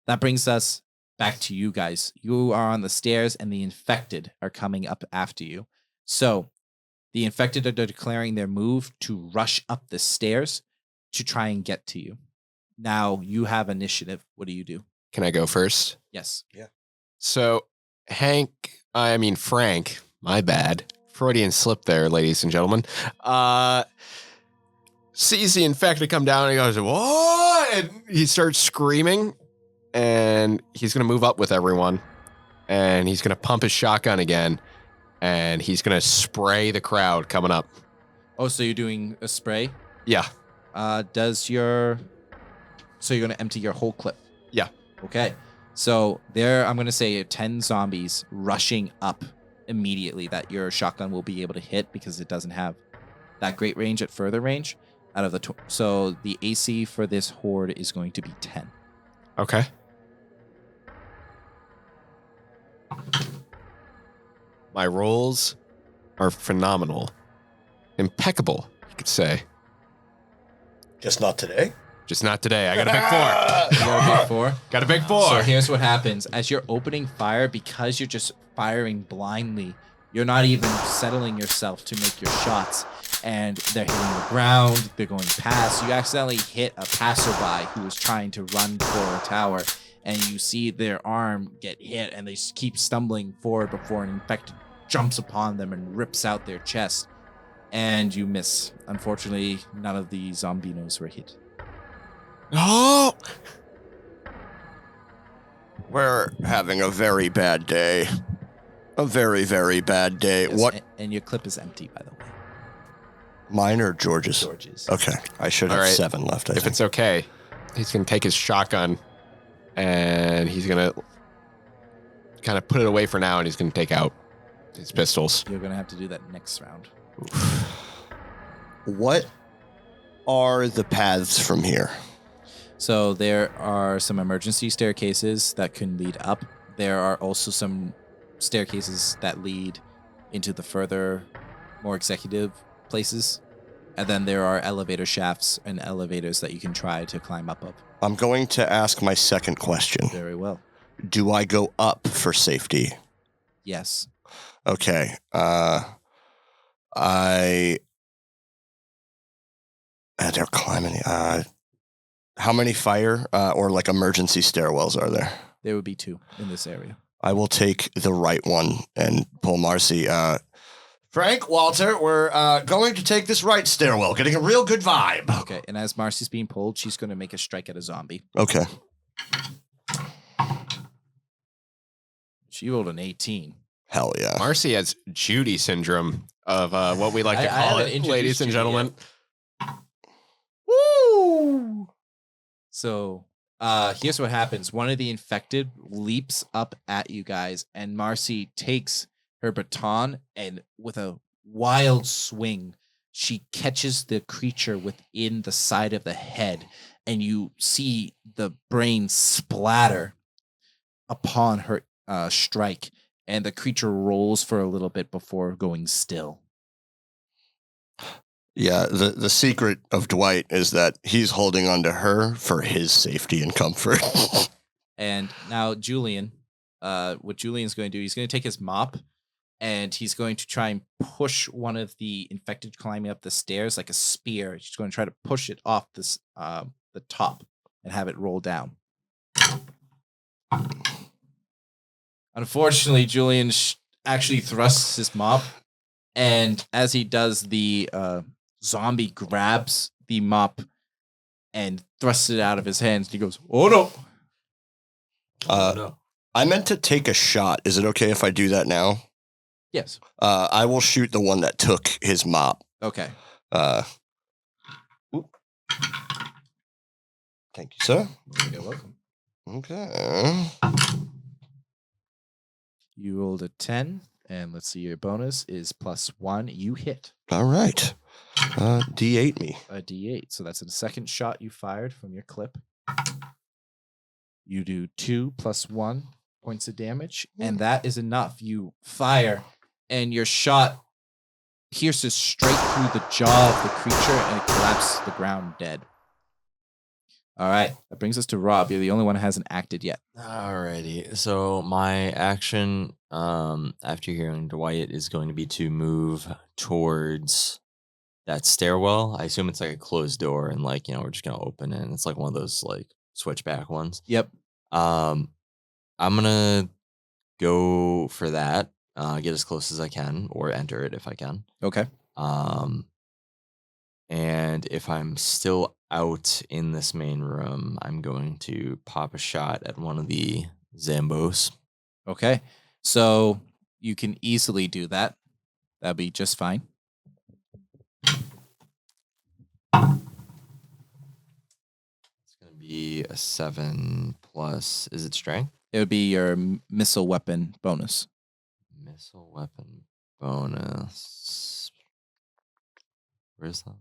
Speaker 1: That brings us back to you guys. You are on the stairs, and the infected are coming up after you. So the infected are declaring their move to rush up the stairs to try and get to you. Now you have initiative. What do you do?
Speaker 5: Can I go first?
Speaker 1: Yes.
Speaker 5: So Frank, my bad. Freudian slip there, ladies and gentlemen. Sees the infected come down and he goes, "What?" And he starts screaming, and he's going to move up with everyone, and he's going to pump his shotgun again, and he's going to spray the crowd coming up.
Speaker 1: Oh, so you're doing a spray?
Speaker 5: Yeah.
Speaker 1: So you're going to empty your whole clip?
Speaker 5: Yeah.
Speaker 1: Okay. So there, I'm going to say 10 zombies rushing up immediately that your shotgun will be able to hit because it doesn't have that great range at further range. So the AC for this horde is going to be 10.
Speaker 5: Okay. My rolls are phenomenal. Impeccable, you could say.
Speaker 3: Just not today.
Speaker 5: Just not today. I got a big 4.
Speaker 1: You got a big 4.
Speaker 5: Got a big 4.
Speaker 1: So here's what happens. As you're opening fire, because you're just firing blindly, you're not even settling yourself to make your shots. And they're hitting the ground, they're going past. You accidentally hit a passerby who was trying to run for a tower, and you see their arm get hit, and they keep stumbling forward before an infected jumps upon them and rips out their chest. And you miss. Unfortunately, none of the zombinos were hit.
Speaker 5: No.
Speaker 3: We're having a very bad day. A very, very bad day.
Speaker 1: Yes,
Speaker 3: What?
Speaker 1: And your clip is empty, by the way.
Speaker 3: Mine or George's?
Speaker 1: George's.
Speaker 3: Okay. I should have
Speaker 5: All right.
Speaker 3: 7 left, I
Speaker 5: If
Speaker 3: think.
Speaker 5: it's okay, he's going to take his shotgun and he's going to kind of put it away for now, and he's going to take out his pistols.
Speaker 1: You're going to have to do that next round.
Speaker 3: What are the paths from here?
Speaker 1: So there are some emergency staircases that can lead up. There are also some staircases that lead into the further, more executive places. And then there are elevator shafts and elevators that you can try to climb up of.
Speaker 3: I'm going to ask my second question.
Speaker 1: Very well.
Speaker 3: Do I go up for safety?
Speaker 1: Yes.
Speaker 3: Okay. They're climbing. How many fire or like emergency stairwells are there?
Speaker 1: There would be 2 in this area.
Speaker 3: I will take the right one and pull Marcy. Frank, Walter, we're going to take this right stairwell. Getting a real good vibe.
Speaker 1: Okay. And as Marcy's being pulled, she's going to make a strike at a zombie.
Speaker 3: Okay.
Speaker 1: She rolled an 18.
Speaker 3: Hell yeah.
Speaker 5: Marcy has Judy syndrome of what we like to
Speaker 1: I
Speaker 5: call
Speaker 1: haven't
Speaker 5: it,
Speaker 1: introduced
Speaker 5: ladies and
Speaker 1: Judy
Speaker 5: gentlemen.
Speaker 3: Woo!
Speaker 1: So here's what happens. One of the infected leaps up at you guys, and Marcy takes her baton, and with a wild swing, she catches the creature within the side of the head, and you see the brain splatter upon her strike, and the creature rolls for a little bit before going still.
Speaker 3: Yeah, the secret of Dwight is that he's holding on to her for his safety and comfort.
Speaker 1: And now Julian, what Julian's going to do, he's going to take his mop, and he's going to try and push one of the infected climbing up the stairs like a spear. He's going to try to push it off this the top and have it roll down. Unfortunately, Julian actually thrusts his mop, and as he does, the zombie grabs the mop and thrusts it out of his hands. He goes, "Oh no!"
Speaker 4: No.
Speaker 3: I meant to take a shot. Is it okay if I do that now?
Speaker 1: Yes.
Speaker 3: I will shoot the one that took his mop.
Speaker 1: Okay.
Speaker 3: Oop. Thank you, sir.
Speaker 1: You're welcome.
Speaker 3: Okay.
Speaker 1: You rolled a 10, and let's see, your bonus is +1. You hit
Speaker 3: All right. D8 me.
Speaker 1: a D8. So that's the second shot you fired from your clip. You do 2 + 1 points of damage, and that is enough. You fire, and your shot pierces straight through the jaw of the creature, and it collapses to the ground dead. All right, that brings us to Rob. You're the only one who hasn't acted yet.
Speaker 2: Alrighty. So my action after hearing Dwight is going to be to move towards that stairwell. I assume it's like a closed door, and like, we're just gonna open it. And it's like one of those like switchback ones.
Speaker 1: Yep.
Speaker 2: I'm gonna go for that. Get as close as I can, or enter it if I can.
Speaker 1: Okay.
Speaker 2: And if I'm still out in this main room, I'm going to pop a shot at one of the Zambos.
Speaker 1: Okay. So you can easily do that. That'd be just fine.
Speaker 2: It's going to be a 7 plus. Is it strength?
Speaker 1: It would be your missile weapon bonus.
Speaker 2: Missile weapon bonus. Where's that?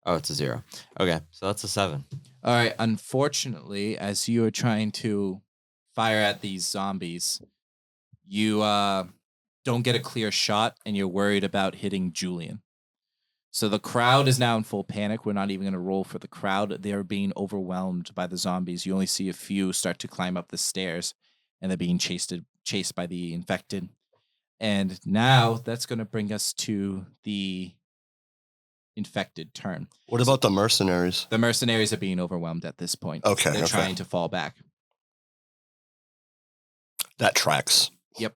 Speaker 2: Oh, it's a 0. Okay, so that's a 7.
Speaker 1: All right. Unfortunately, as you are trying to fire at these zombies, you don't get a clear shot, and you're worried about hitting Julian. So the crowd is now in full panic. We're not even going to roll for the crowd. They're being overwhelmed by the zombies. You only see a few start to climb up the stairs, and they're being chased by the infected. And now that's going to bring us to the infected turn.
Speaker 3: What about the mercenaries?
Speaker 1: The mercenaries are being overwhelmed at this point.
Speaker 3: Okay,
Speaker 1: They're
Speaker 3: okay.
Speaker 1: trying to fall back.
Speaker 3: That tracks.
Speaker 1: Yep.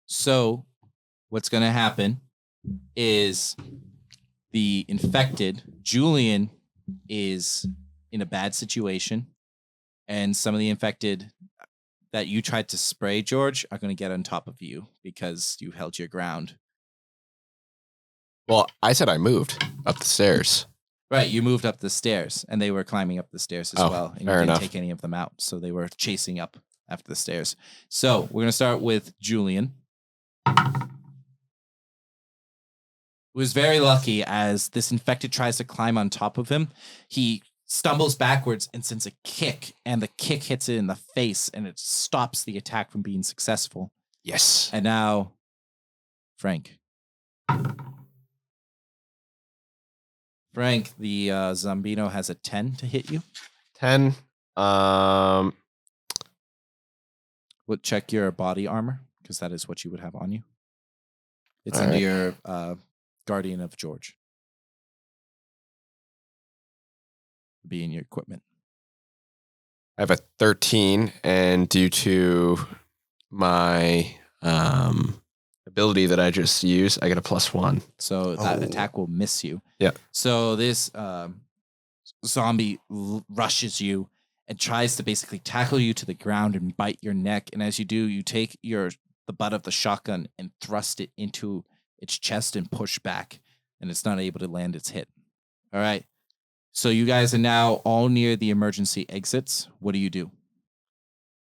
Speaker 1: So what's going to happen is the infected, Julian, is in a bad situation, and some of the infected that you tried to spray, George, are going to get on top of you because you held your ground.
Speaker 5: Well, I said I moved up the stairs.
Speaker 1: Right, you moved up the stairs, and they were climbing up the stairs as
Speaker 5: Oh,
Speaker 1: well, and you
Speaker 5: fair
Speaker 1: didn't
Speaker 5: enough.
Speaker 1: take any of them out, so they were chasing up after the stairs. So we're going to start with Julian. Was very lucky as this infected tries to climb on top of him. He stumbles backwards and sends a kick, and the kick hits it in the face, and it stops the attack from being successful.
Speaker 5: Yes.
Speaker 1: And now, Frank. Frank, the Zombino has a 10 to hit you.
Speaker 5: 10.
Speaker 1: We'll check your body armor, because that is what you would have on you. It's
Speaker 3: All
Speaker 1: under
Speaker 3: right.
Speaker 1: your Guardian of George. Be in your equipment.
Speaker 5: I have a 13, and due to my ability that I just used, I get a +1.
Speaker 1: So that
Speaker 3: Oh.
Speaker 1: attack will miss you.
Speaker 5: Yeah.
Speaker 1: So this zombie rushes you and tries to basically tackle you to the ground and bite your neck. And as you do, you take the butt of the shotgun and thrust it into its chest and push back, and it's not able to land its hit. All right. So you guys are now all near the emergency exits. What do you do?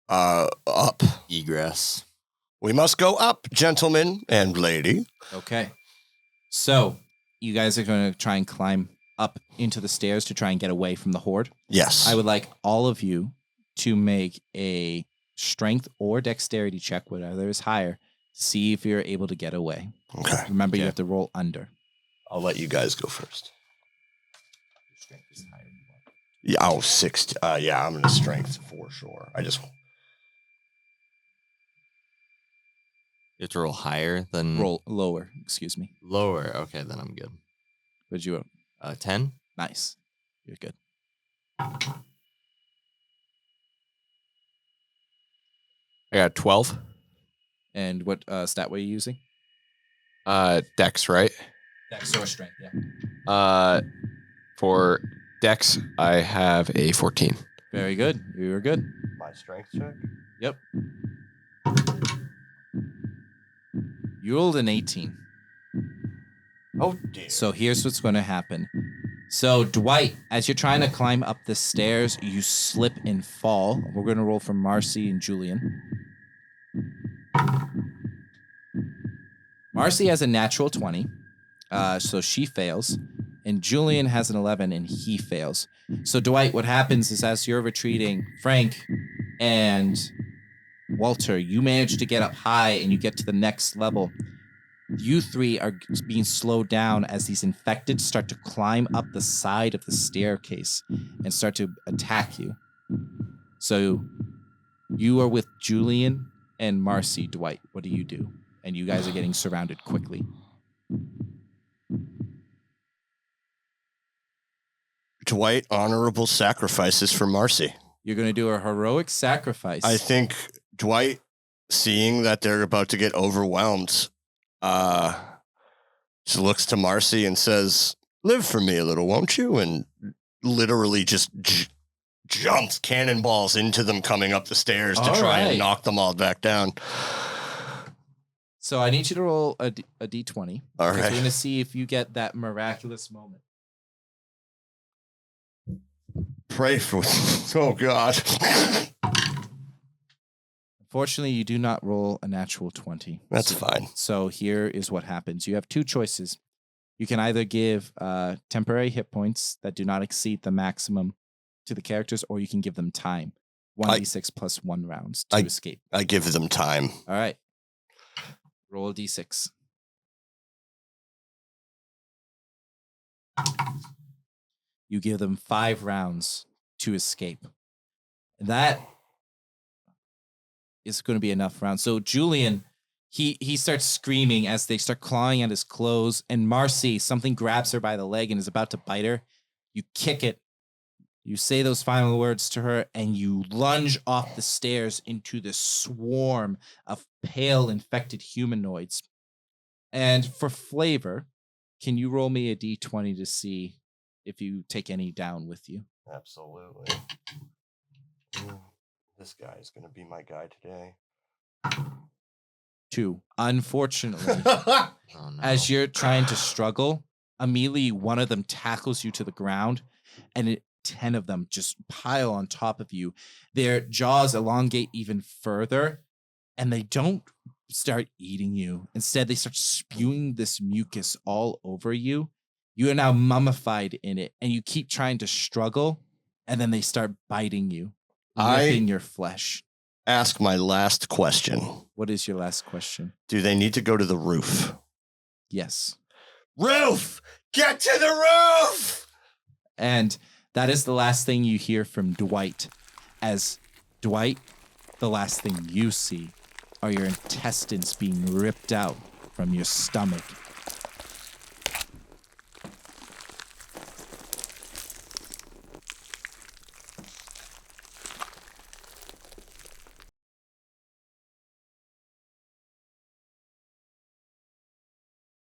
Speaker 3: Up.
Speaker 2: Egress.
Speaker 3: We must go up, gentlemen and lady.
Speaker 1: Okay. So you guys are going to try and climb up into the stairs to try and get away from the horde.
Speaker 3: Yes.
Speaker 1: I would like all of you to make a strength or dexterity check, whatever is higher, to see if you're able to get away.
Speaker 3: Okay.
Speaker 1: Remember, you
Speaker 2: Okay.
Speaker 1: have to roll under.
Speaker 3: I'll let you guys go first.
Speaker 1: Your strength is higher than you want.
Speaker 3: Yeah. Oh, 6. Yeah, I'm in a strength for sure.
Speaker 2: You have to roll higher than
Speaker 1: Roll lower, excuse me.
Speaker 2: lower. Okay, then I'm good.
Speaker 1: What'd you
Speaker 2: 10.
Speaker 1: Nice. You're good.
Speaker 5: I got 12.
Speaker 1: And what stat were you using?
Speaker 5: Dex, right?
Speaker 1: Dex or strength, yeah.
Speaker 5: For Dex, I have a 14.
Speaker 1: Very good. You were good.
Speaker 3: My strength check.
Speaker 1: Yep. You rolled an 18.
Speaker 3: Oh dear.
Speaker 1: So here's what's going to happen. So Dwight, as you're trying to climb up the stairs, you slip and fall. We're going to roll for Marcy and Julian. Marcy has a natural 20, so she fails. And Julian has an 11, and he fails. So Dwight, what happens is as you're retreating, Frank and Walter, you manage to get up high and you get to the next level. You three are being slowed down as these infected start to climb up the side of the staircase and start to attack you. So you are with Julian and Marcy. Dwight, what do you do? And you guys are getting surrounded quickly.
Speaker 3: Dwight, honorable sacrifices for Marcy.
Speaker 1: You're going to do a heroic sacrifice.
Speaker 3: I think Dwight, seeing that they're about to get overwhelmed, just looks to Marcy and says, "Live for me a little, won't you?" And literally just jumps cannonballs into them coming up the stairs to
Speaker 1: All
Speaker 3: try
Speaker 1: right.
Speaker 3: and knock them all back down.
Speaker 1: So I need you to roll a d20.
Speaker 3: All
Speaker 1: Because
Speaker 3: right.
Speaker 1: we're going to see if you get that miraculous moment.
Speaker 3: Pray for. Oh God.
Speaker 1: Unfortunately, you do not roll a natural 20.
Speaker 3: That's fine.
Speaker 1: So here is what happens. You have two choices. You can either give temporary hit points that do not exceed the maximum to the characters, or you can give them time. 1d6 plus 1 rounds to escape.
Speaker 3: I give them time.
Speaker 1: All right. Roll a d6. You give them 5 rounds to escape. That is going to be enough rounds. So Julian, he starts screaming as they start clawing at his clothes, and Marcy, something grabs her by the leg and is about to bite her. You kick it. You say those final words to her, and you lunge off the stairs into this swarm of pale, infected humanoids. And for flavor, can you roll me a d20 to see if you take any down with you?
Speaker 3: Absolutely. This guy is going to be my guy today.
Speaker 1: 2. Unfortunately,
Speaker 2: Oh, no.
Speaker 1: as you're trying to struggle, immediately one of them tackles you to the ground, and 10 of them just pile on top of you. Their jaws elongate even further, and they don't start eating you. Instead, they start spewing this mucus all over you. You are now mummified in it, and you keep trying to struggle, and then they start biting you, ripping your flesh.
Speaker 3: Ask my last question.
Speaker 1: What is your last question?
Speaker 3: Do they need to go to the roof?
Speaker 1: Yes.
Speaker 3: Roof! Get to the roof!
Speaker 1: And that is the last thing you hear from Dwight. As Dwight, the last thing you see are your intestines being ripped out from your stomach